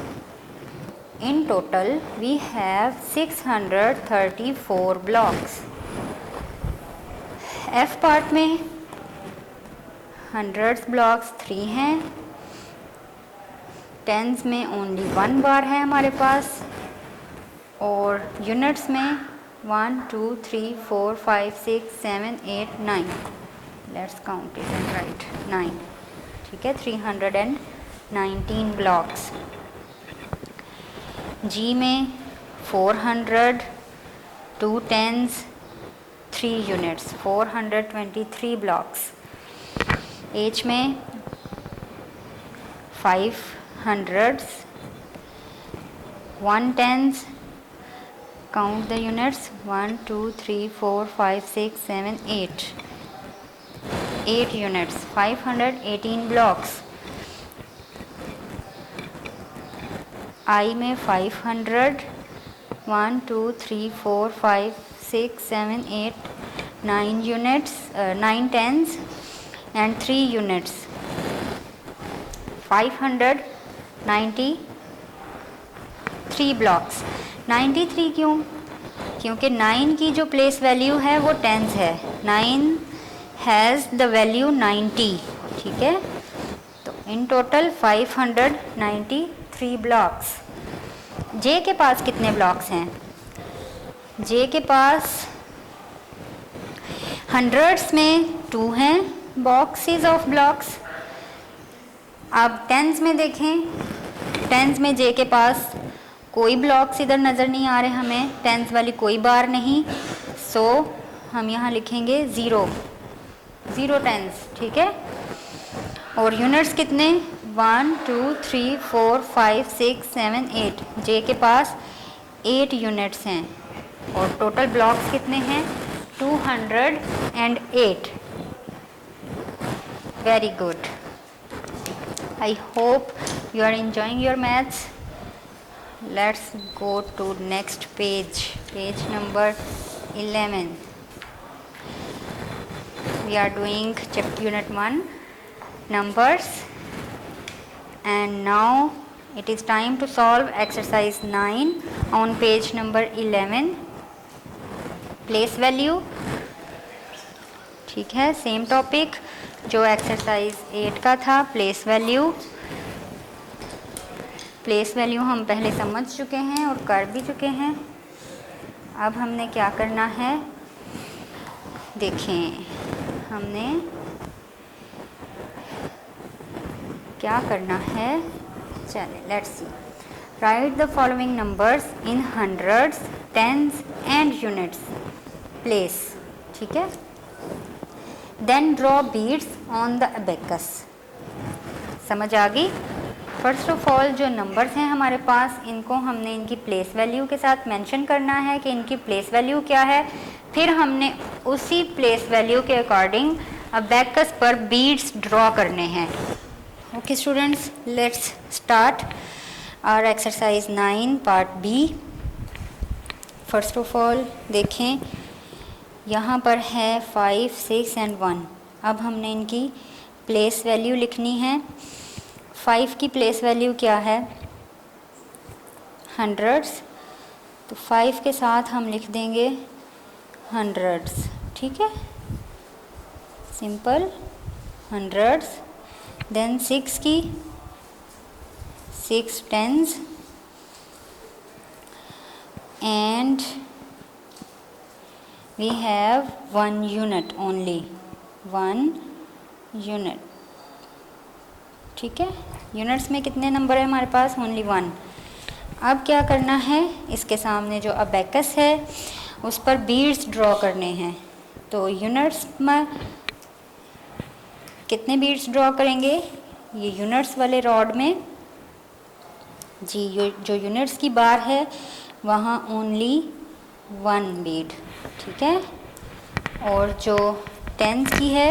in total we have 634 blocks। F part में हंड्रेड्स ब्लॉक्स 3 हैं, टेंस में ओनली 1 बार है हमारे पास, और यूनिट्स में 1 2 3 4 5 6 7 8 9। Let's count it and right 9। ठीक है, 319 ब्लॉक्स। जी में 400, 2 टेंस, 3 यूनिट्स, 423 ब्लॉक्स। एच में 5 hundreds, 1 tens, count the units 1 2 3 4 5 6 7 8 8 units, 518 blocks. I में 500, 1 2 3 4 5 6 7 8 9 units, 9 tens and 3 units, 593 blocks. 93 क्यों? क्योंकि 9 की जो प्लेस वैल्यू है वो टेंस है। 9 हैज़ द वैल्यू 90। ठीक है, तो इन टोटल 593 ब्लॉक्स। जे के पास कितने ब्लॉक्स हैं? जे के पास हंड्रेड्स में 2 हैं बॉक्सेस ऑफ ब्लॉक्स। अब टेंस में देखें, टेंस में जे के पास कोई ब्लॉक्स इधर नज़र नहीं आ रहे हमें, टेंस वाली कोई बार नहीं, सो हम यहाँ लिखेंगे 0 टेंस। ठीक है, और यूनिट्स कितने? 1 2 3 4 5 6 7 8। जे के पास 8 यूनिट्स हैं, और टोटल ब्लॉक्स कितने हैं? 208। Very good, I hope you are enjoying your maths. Let's go to next page, page number 11. We are doing chapter unit 1, numbers, and now it is time to solve exercise 9 on page number 11, place value। ठीक है, same topic जो exercise 8 का था, place value. Place value हम पहले समझ चुके हैं और कर भी चुके हैं। अब हमने क्या करना है, देखें हमने क्या करना है। चलिए let's see. Write the following numbers in hundreds, tens and units place. ठीक है, then draw beads on the abacus. समझ आ गई? फर्स्ट ऑफ ऑल जो नंबर्स हैं हमारे पास, इनको हमने इनकी प्लेस वैल्यू के साथ मेंशन करना है कि इनकी प्लेस वैल्यू क्या है। फिर हमने उसी प्लेस वैल्यू के अकॉर्डिंग अबेकस पर बीड्स ड्रॉ करने हैं। Okay students, let's start our exercise 9 part B. First of all देखें, यहाँ पर है 5 6 एंड 1। अब हमने इनकी प्लेस वैल्यू लिखनी है। 5 की प्लेस वैल्यू क्या है? हंड्रेड्स, तो 5 के साथ हम लिख देंगे हंड्रेड्स। ठीक है, सिंपल हंड्रेड्स, देन 6 की 6 tense, and we have 1 unit only, 1 unit. ठीक है, यूनिट्स में कितने नंबर है हमारे पास? ओनली 1. अब क्या करना है, इसके सामने जो अबेकस है उस पर बीड्स ड्रॉ करने हैं. तो यूनिट्स में कितने बीड्स ड्रॉ करेंगे? ये यूनिट्स वाले रॉड में जी, ये जो यूनिट्स की बार है वहाँ ओनली 1 बीड. ठीक है, और जो टेंस की है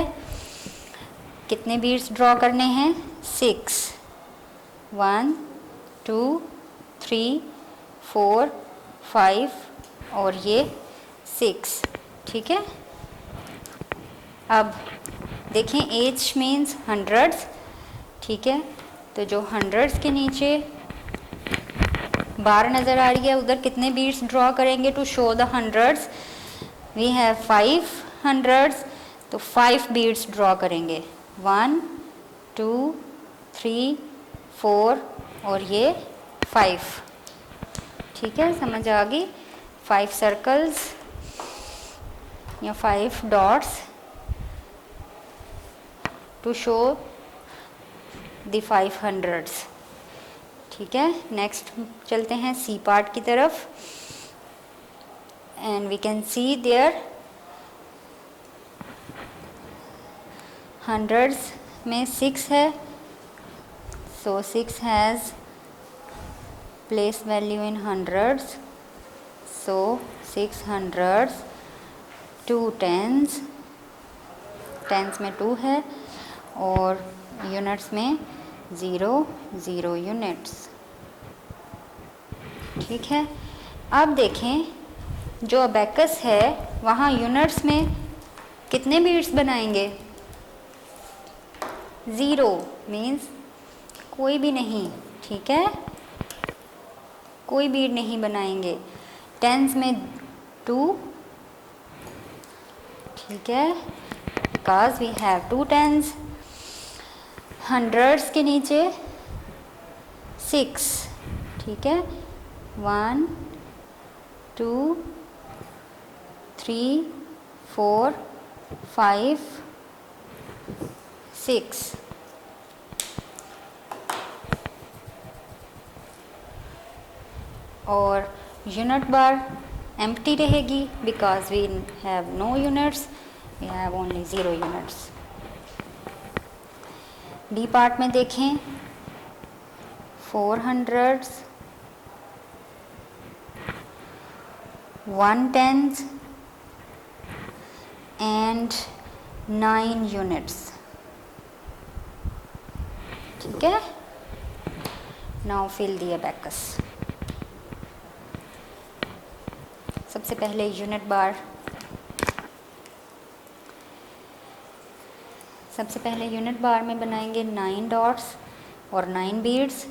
कितने बीड्स ड्रॉ करने हैं? 6. 1 2 3 4 5 और ये 6. ठीक है, अब देखें एच मीन्स हंड्रेड्स. ठीक है, तो जो हंड्रेड्स के नीचे बार नज़र आ रही है उधर कितने बीड्स ड्रॉ करेंगे to show the hundreds? We have 5 hundreds, तो 5 बीड्स ड्रॉ करेंगे. 1 2 3 4 और ये 5. ठीक है, समझ आ गई? 5 सर्कल्स या 5 dots to show the 500s. ठीक है, नेक्स्ट चलते हैं सी पार्ट की तरफ. And we can see there hundreds में 6 है, so 6 has place value in hundreds, so 6 hundreds. 2 tens, tens में 2 है और यूनिट्स में 0 यूनिट्स. ठीक है, अब देखें जो अबेकस है वहाँ यूनिट्स में कितने बीड्स बनाएंगे? 0 मीन्स कोई भी नहीं. ठीक है, कोई बीड नहीं बनाएंगे. टेंस में 2. ठीक है, because we have 2 tens. Hundreds के नीचे 6. ठीक है, 1 2 3 4 5 6. और यूनिट बार एम्प्टी रहेगी because we have no units, we have only 0 units. D part में देखें 4 हंड्रेड्स, 1 टेंस एंड 9 यूनिट्स. ठीक है, नाउ फिल द अबेकस. सबसे पहले यूनिट बार, सबसे पहले यूनिट बार में बनाएंगे 9 डॉट्स और 9 बीड्स.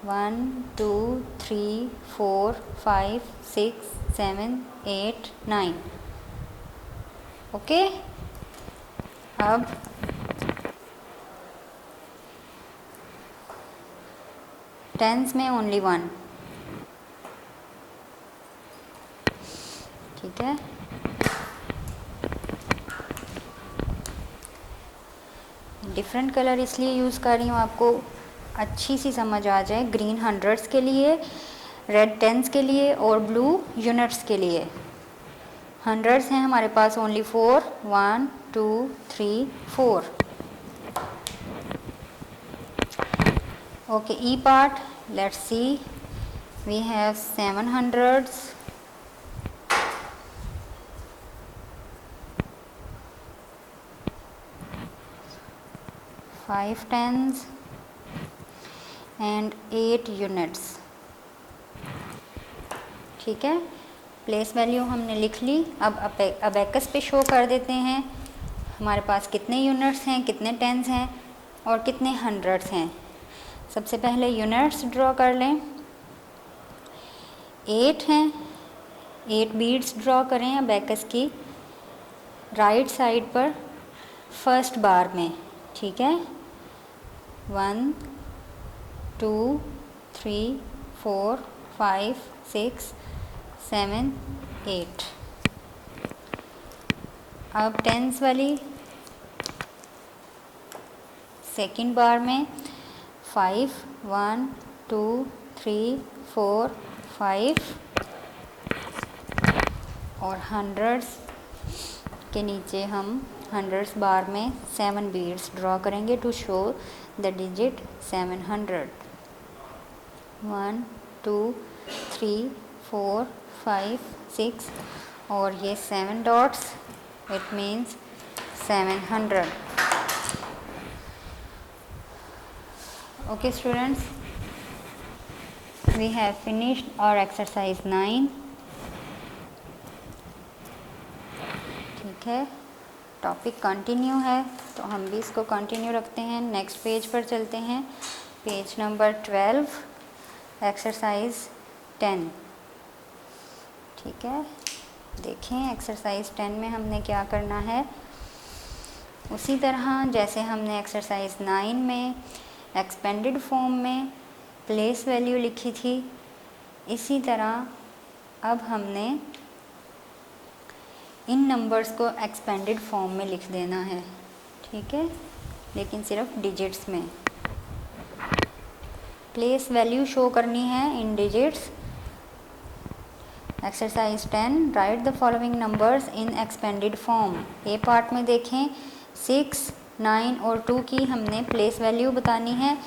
1 2 3 4 5 6 7 8 9. ओके, अब टेंस में ओनली 1. ठीक है, डिफरेंट कलर इसलिए यूज़ कर रही हूँ आपको अच्छी सी समझ आ जाए. ग्रीन हंड्रेड्स के लिए, रेड टेंस के लिए और ब्लू यूनिट्स के लिए. हंड्रेड्स हैं हमारे पास only 4. 1 2 3 4. Okay, E part let's see. We have 7 hundreds, 5 tens and 8 units. ठीक है, प्लेस वैल्यू हमने लिख ली. अब अबेकस पे शो कर देते हैं हमारे पास कितने यूनिट्स हैं, कितने टेंस हैं और कितने हंड्रेड्स हैं. सबसे पहले यूनिट्स ड्रॉ कर लें. 8 हैं, 8 बीड्स ड्रॉ करें अबेकस की राइट साइड पर फर्स्ट बार में. ठीक है, 1 2 3 4 5 6 7 8। अब टेंस वाली सेकंड बार में 5 1 2 3 4 5 और हंड्रेड्स के नीचे हम हंड्रेड्स बार में 7 बीड्स ड्रॉ करेंगे टू शो द डिजिट 700। 1 2 3 4 5 6 और ये 7 dots, it means 700। Okay students, we have finished our exercise 9। ठीक है, टॉपिक कंटिन्यू है तो हम भी इसको कंटिन्यू रखते हैं। नेक्स्ट पेज पर चलते हैं, पेज नंबर 12, एक्सरसाइज 10। ठीक है, देखें एक्सरसाइज 10 में हमने क्या करना है। उसी तरह जैसे हमने एक्सरसाइज 9 में एक्सपेंडेड फॉर्म में प्लेस वैल्यू लिखी थी, इसी तरह अब हमने इन नंबर्स को एक्सपेंडेड फॉर्म में लिख देना है। ठीक है, लेकिन सिर्फ डिजिट्स में। प्लेस वैल्यू शो करनी है in digits. Exercise 10, write the following numbers in expanded form. A part में देखें 6 9 और 2 की हमने प्लेस वैल्यू बतानी है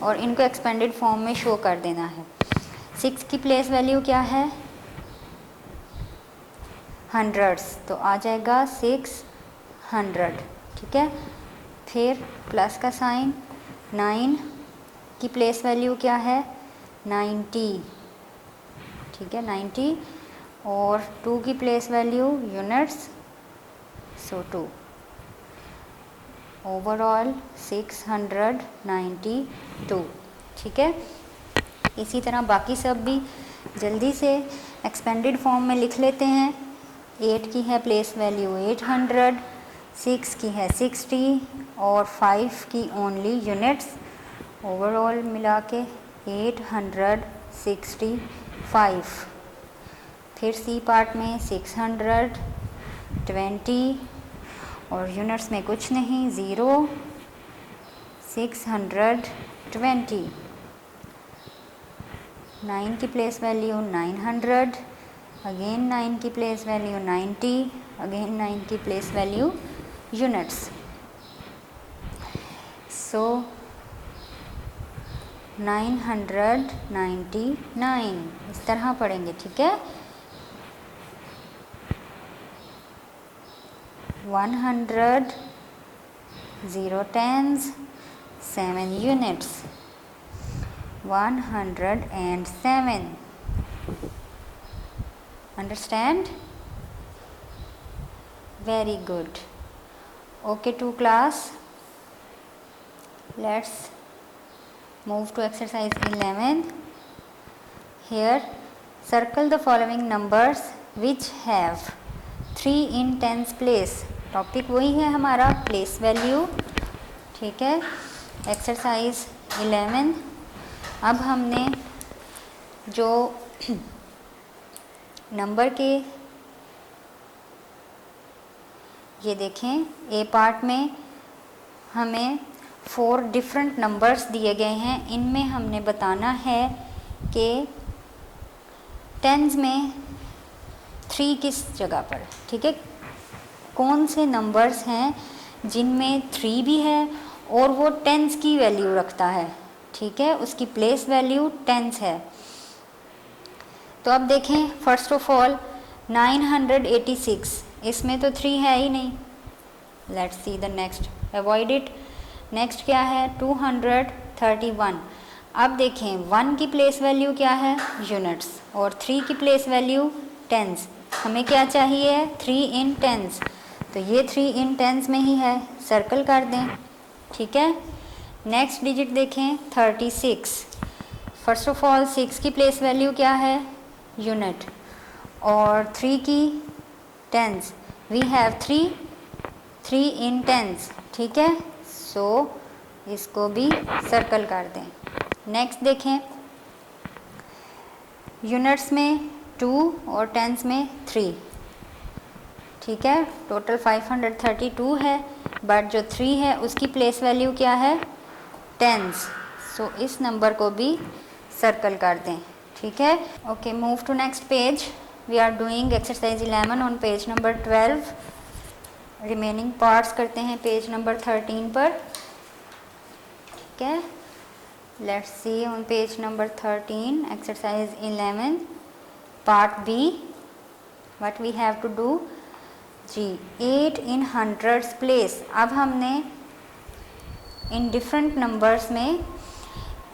और इनको एक्सपेंडेड फॉर्म में शो कर देना है। 6 की प्लेस वैल्यू क्या है, हंड्रेड्स, तो आ जाएगा 600। ठीक है, फिर प्लस का साइन। 9 की प्लेस वैल्यू क्या है, 90। ठीक है, 90 और 2 की प्लेस वैल्यू यूनिट्स, सो 2। ओवरऑल 692। ठीक है, इसी तरह बाकी सब भी जल्दी से एक्सपेंडेड फॉर्म में लिख लेते हैं। 8 की है प्लेस वैल्यू 800, 6 की है 60 और 5 की ओनली यूनिट्स। ओवरऑल मिला के 865। फिर सी पार्ट में 620 और यूनिट्स में कुछ नहीं, 0। 620। 9 की प्लेस वैल्यू 900, अगेन 9 की प्लेस वैल्यू 90, अगेन 9 की प्लेस वैल्यू यूनिट्स। सो 999 इस तरह पढ़ेंगे। ठीक है, 100, 0 tens, 7 units, 107। Understand? Very good. Okay to class. Let's move to exercise 11. Here circle the following numbers which have 3 in tens place। Topic वही है हमारा, प्लेस वैल्यू। ठीक है, एक्सरसाइज 11। अब हमने जो नंबर के ये देखें, ए पार्ट में हमें 4 डिफरेंट नंबर्स दिए गए हैं। इनमें हमने बताना है कि टेंस में 3 किस जगह पर। ठीक है, कौन से नंबर्स हैं जिनमें 3 भी है और वो टेंस की वैल्यू रखता है। ठीक है, उसकी प्लेस वैल्यू टेंस है। तो अब देखें, फर्स्ट ऑफ ऑल 986, इसमें तो 3 है ही नहीं। Let's see the next, avoid it. Next क्या है, 231। अब देखें 1 की प्लेस वैल्यू क्या है, यूनिट्स, और 3 की प्लेस वैल्यू टेंस। हमें क्या चाहिए, 3 इन टेंस, तो ये 3 इन टेंस में ही है, सर्कल कर दें। ठीक है, नेक्स्ट डिजिट देखें 36। फर्स्ट ऑफ ऑल 6 की प्लेस वैल्यू क्या है, यूनिट, और 3 की tens. We have 3 in tens. ठीक है, सो इसको भी सर्कल कर दें। नेक्स्ट देखें, यूनिट्स में 2 और टेंस में 3, ठीक है। टोटल 532 है, बट जो 3 है उसकी प्लेस वैल्यू क्या है, टेंस। सो इस नंबर को भी सर्कल कर दें, ठीक है। Okay, move to next page. We are doing exercise 11 on page number 12। Remaining parts करते हैं पेज नंबर 13 पर, ठीक है। Let's see on page number 13 exercise 11 part B. What we have to do G, 8 in hundreds place. अब हमने in different numbers में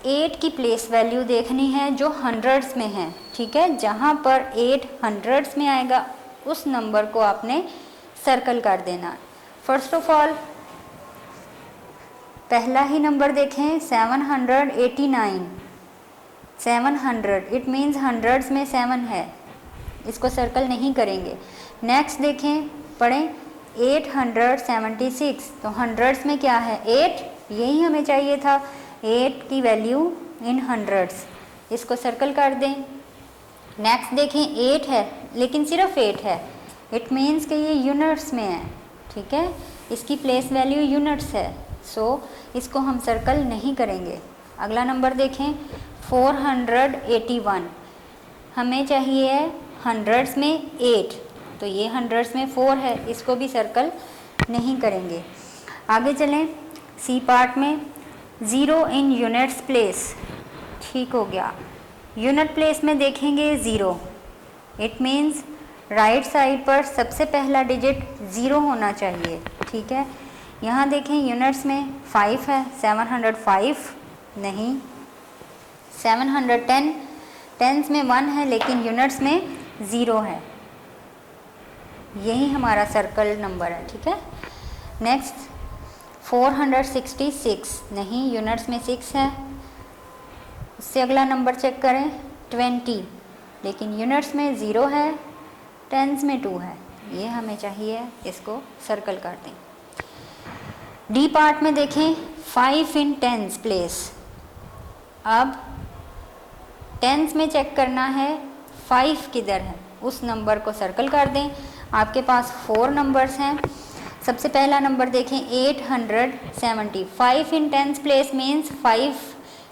8 की place value देखनी है जो हंड्रेड्स में है, ठीक है। जहाँ पर 8 हंड्रेड्स में आएगा उस नंबर को आपने सर्कल कर देना। फर्स्ट ऑफ ऑल पहला ही नंबर देखें, 789। 700 इट मीन्स हंड्रेड्स में 7 है, इसको सर्कल नहीं करेंगे। नेक्स्ट देखें, पढ़ें 876, तो हंड्रेड्स में क्या है 8, यही हमें चाहिए था, 8 की वैल्यू इन हंड्रेड्स, इसको सर्कल कर दें। नेक्स्ट देखें 8 है लेकिन सिर्फ 8 है, इट मीन्स कि ये यूनिट्स में है, ठीक है। इसकी प्लेस वैल्यू यूनिट्स है, सो इसको हम सर्कल नहीं करेंगे। अगला नंबर देखें 481, हमें चाहिए हंड्रेड्स में 8, तो ये हंड्रेड्स में 4 है, इसको भी सर्कल नहीं करेंगे। आगे चलें सी पार्ट में, 0 इन यूनिट्स प्लेस, ठीक हो गया। यूनिट प्लेस में देखेंगे 0, इट मीन्स राइट साइड पर सबसे पहला डिजिट 0 होना चाहिए, ठीक है। यहाँ देखें यूनिट्स में 5 है, 705 नहीं, 710, टेंस में 1 है लेकिन यूनिट्स में 0 है, यही हमारा सर्कल नंबर है, ठीक है। नेक्स्ट 466 नहीं, यूनिट्स में 6 है। उससे अगला नंबर चेक करें 20, लेकिन यूनिट्स में 0 है, टेंस में 2 है, ये हमें चाहिए, इसको सर्कल कर दें। डी पार्ट में देखें 5 इन टेंस प्लेस। अब टेंस में चेक करना है 5 किधर है, उस नंबर को सर्कल कर दें। आपके पास 4 नंबर्स हैं। सबसे पहला नंबर देखें 870, 5 in tens place means 5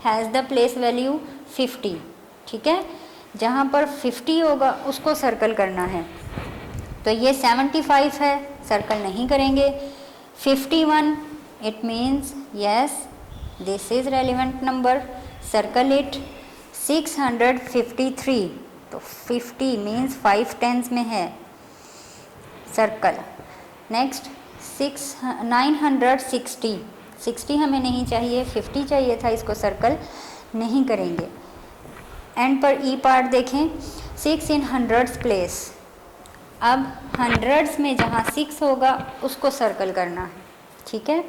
has the place value 50, ठीक है। जहाँ पर 50 होगा उसको सर्कल करना है, तो ये 75 है, सर्कल नहीं करेंगे। 51, it means yes this is relevant number, circle it. 653, तो 50 मीन्स 5 टेंस में है, सर्कल। नेक्स्ट 960, 60 हमें नहीं चाहिए, 50 चाहिए था, इसको सर्कल नहीं करेंगे। एंड पर ई पार्ट देखें 6 इन हंड्रेड्स प्लेस। अब हंड्रेड्स में जहाँ 6 होगा उसको सर्कल करना है, ठीक है।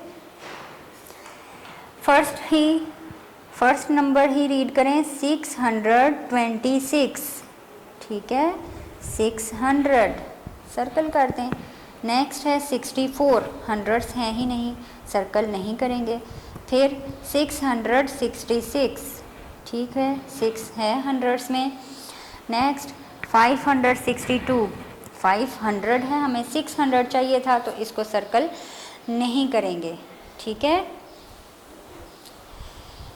फर्स्ट नंबर ही रीड करें 626, ठीक है, 600 सर्कल कर दें। नेक्स्ट है 64, हंड्रेड्स हैं ही नहीं, सर्कल नहीं करेंगे। फिर 666, ठीक है, 6 है हंड्रेड्स में। नेक्स्ट 562, 500 है, हमें 600 चाहिए था, तो इसको सर्कल नहीं करेंगे, ठीक है।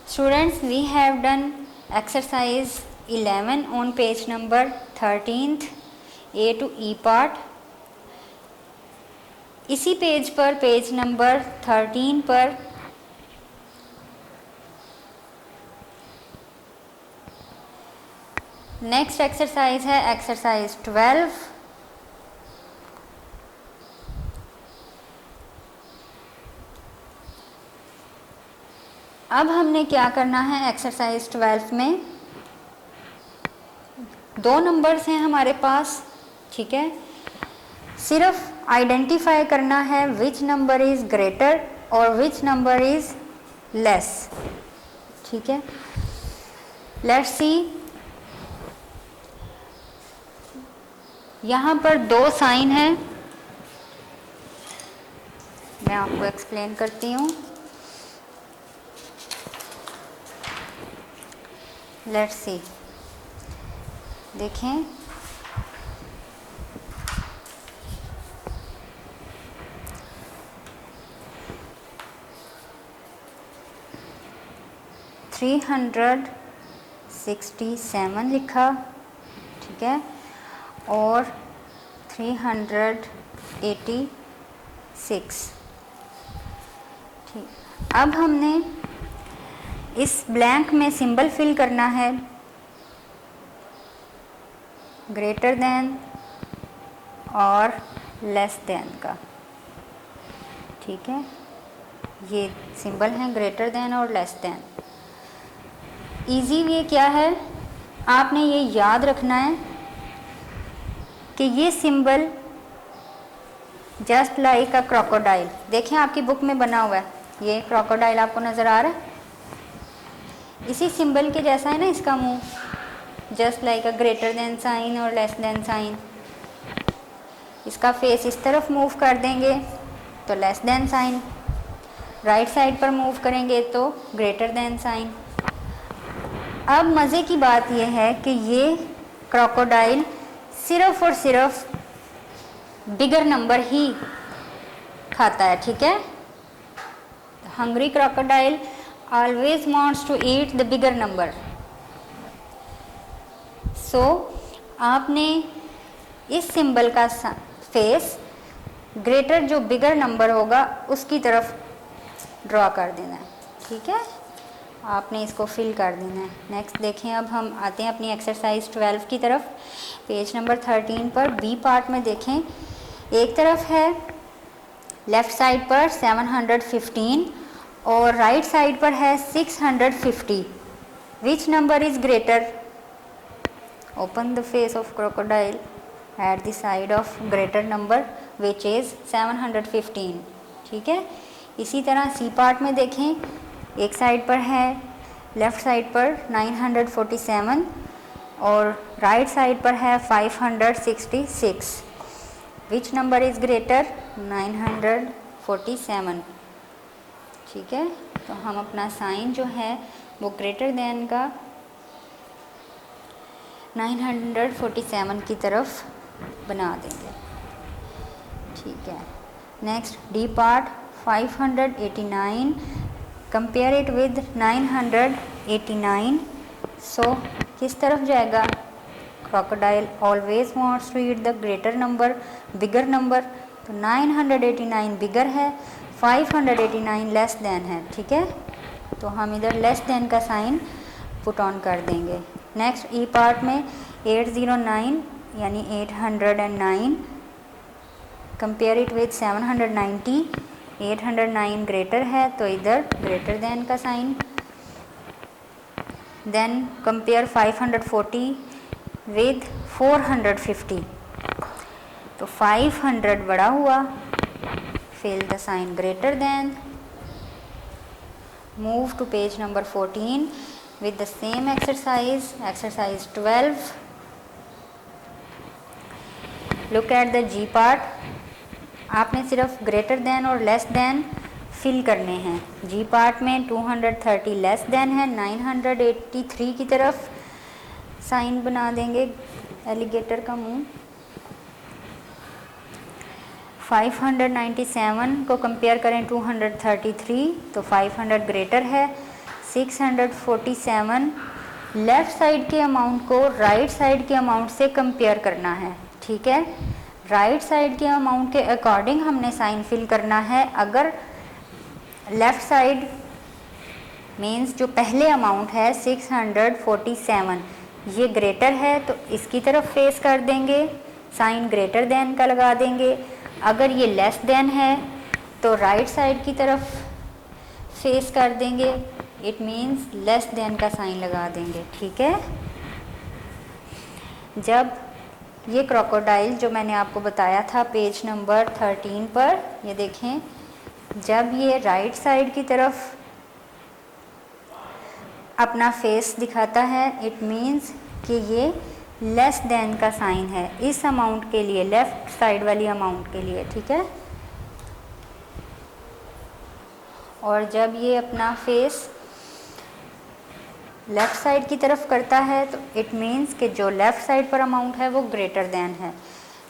Students, we have done exercise 11 on page number 13 A to E part. इसी पेज पर, पेज नंबर 13 पर नेक्स्ट एक्सरसाइज है एक्सरसाइज 12। अब हमने क्या करना है एक्सरसाइज 12 में, 2 नंबर्स हैं हमारे पास, ठीक है। सिर्फ आइडेंटिफाई करना है विच नंबर इज ग्रेटर और विच नंबर इज लेस, ठीक है। लेट्स सी, यहाँ पर 2 साइन है, मैं आपको एक्सप्लेन करती हूँ। लेट्स सी, देखें $367 लिखा, ठीक है, और 386, ठीक। अब हमने इस ब्लैंक में सिंबल फिल करना है ग्रेटर देन और लेस देन का, ठीक है। ये सिंबल हैं ग्रेटर देन और लेस देन। इजी वे क्या है, आपने ये याद रखना है कि ये सिंबल जस्ट लाइक अ क्रोकोडाइल, देखें आपकी बुक में बना हुआ है, ये क्रोकोडाइल आपको नज़र आ रहा है, इसी सिंबल के जैसा है ना इसका मुंह, just like a greater than sign और लेस देन साइन। इसका फेस इस तरफ मूव कर देंगे तो less than sign, right side पर मूव करेंगे तो ग्रेटर देन साइन। अब मज़े की बात यह है कि ये क्रोकोडाइल सिर्फ और सिर्फ बिगर नंबर ही खाता है, ठीक है। Hungry crocodile always wants to eat the bigger number. So आपने इस सिंबल का फेस ग्रेटर जो बिगर नंबर होगा उसकी तरफ ड्रॉ कर देना है, ठीक है। आपने इसको फिल कर देना है। नेक्स्ट देखें, अब हम आते हैं अपनी एक्सरसाइज 12 की तरफ। पेज नंबर 13 पर बी पार्ट में देखें, एक तरफ है लेफ़्ट साइड पर 715 और राइट साइड पर है 650। Which number is greater? Open the face of crocodile at the side of greater number which is 715, ठीक है। इसी तरह सी पार्ट में देखें, एक साइड पर है लेफ़्ट साइड पर 947 और राइट साइड पर है 566। Which number is greater? 947, ठीक है। तो हम अपना साइन जो है वो ग्रेटर देन का 947 की तरफ बना देंगे, ठीक है। Next D part 589, compare it with 989। So किस तरफ जाएगा? Crocodile always wants to eat the greater number, bigger number, तो 989 बिगर है, 589 लेस देन है, ठीक है। तो हम इधर लेस देन का साइन पुट ऑन कर देंगे। नेक्स्ट ई पार्ट में 809 यानी 809, कंपेयर इट विद 790, 809 ग्रेटर है तो इधर ग्रेटर देन का साइन। देन कंपेयर 540 विद 450, तो 500 बड़ा हुआ, fill the sign greater than. Move to page number 14 with the same exercise, exercise 12. Look at the G part. आपने सिर्फ ग्रेटर देन और लेस देन फिल करने हैं। G पार्ट में 230 लेस देन है, 983 की तरफ साइन बना देंगे एलिगेटर का मुंह। 597 को कंपेयर करें 233 तो 500 ग्रेटर है, 647 लेफ़्ट साइड के अमाउंट को राइट साइड के अमाउंट से कंपेयर करना है, ठीक है। राइट साइड के अमाउंट के अकॉर्डिंग हमने साइन फिल करना है। अगर लेफ़्ट साइड मींस जो पहले अमाउंट है 647 ये ग्रेटर है तो इसकी तरफ फेस कर देंगे, साइन ग्रेटर देन का लगा देंगे। अगर ये लेस देन है तो राइट साइड की तरफ फेस कर देंगे, इट मीन्स लेस देन का साइन लगा देंगे, ठीक है। जब ये क्रोकोडाइल जो मैंने आपको बताया था पेज नंबर 13 पर, ये देखें, जब ये राइट साइड की तरफ अपना फेस दिखाता है इट मीन्स कि ये लेस देन का साइन है इस अमाउंट के लिए, लेफ़्ट साइड वाली अमाउंट के लिए, ठीक है। और जब ये अपना फेस लेफ़्ट साइड की तरफ करता है तो इट मीन्स कि जो लेफ़्ट साइड पर अमाउंट है वो ग्रेटर दैन है।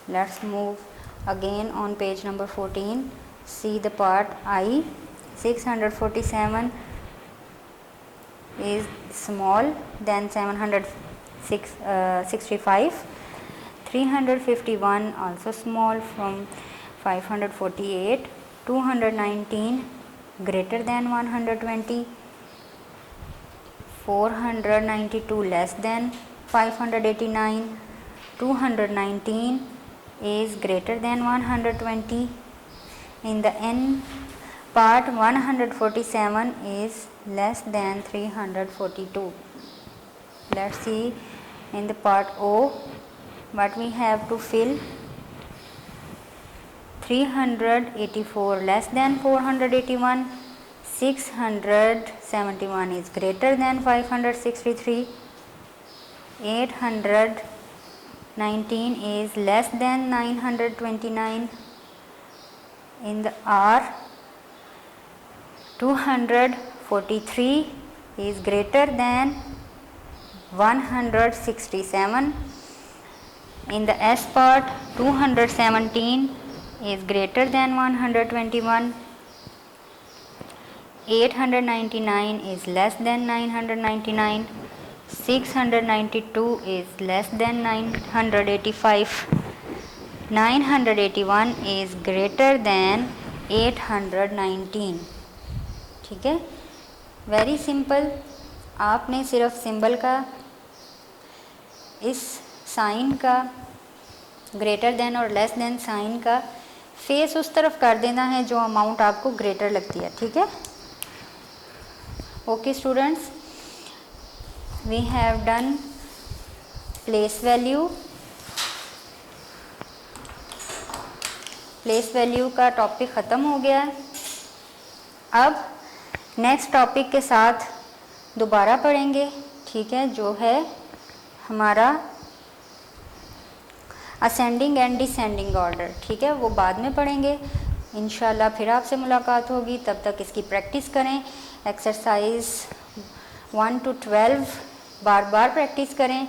Let's move again on page number 14, see the part I. 647 is small than 765, 351 also small from 548, 219 greater than 120, 492 less than 589, 219 is greater than 120. In the n part 147 is less than 342. Let's see in the part O what we have to fill. 384 less than 481, 671 is greater than 563, 819 is less than 929. In the R, 243 is greater than 167. In the S part, 217 is greater than 121. 899 is less than 999. 692 is less than 985. 981 is greater than 819. ठीक है, very simple. आपने सिर्फ symbol का, इस sign का, greater than और less than sign का face उस तरफ कर देना है जो अमाउंट आपको ग्रेटर लगती है। ठीक है, okay students, we have done place value. Place value का टॉपिक ख़त्म हो गया है। अब नेक्स्ट टॉपिक के साथ दोबारा पढ़ेंगे। ठीक है, जो है हमारा असेंडिंग एंड डिसेंडिंग ऑर्डर। ठीक है, वो बाद में पढ़ेंगे इंशाल्लाह। फिर आपसे मुलाकात होगी, तब तक इसकी प्रैक्टिस करें। Exercise 1 to 12 bar bar practice करें।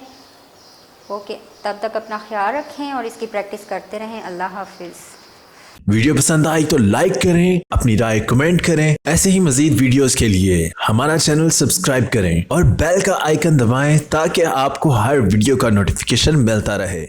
ओके, तब तक अपना ख्याल रखें और इसकी प्रैक्टिस करते रहें। अल्लाह हाफिज़। वीडियो पसंद आई तो लाइक करें, अपनी राय कमेंट करें। ऐसे ही मजीद वीडियोस के लिए हमारा चैनल सब्सक्राइब करें और बेल का आइकन दबाएं ताकि आपको हर वीडियो का नोटिफिकेशन मिलता रहे।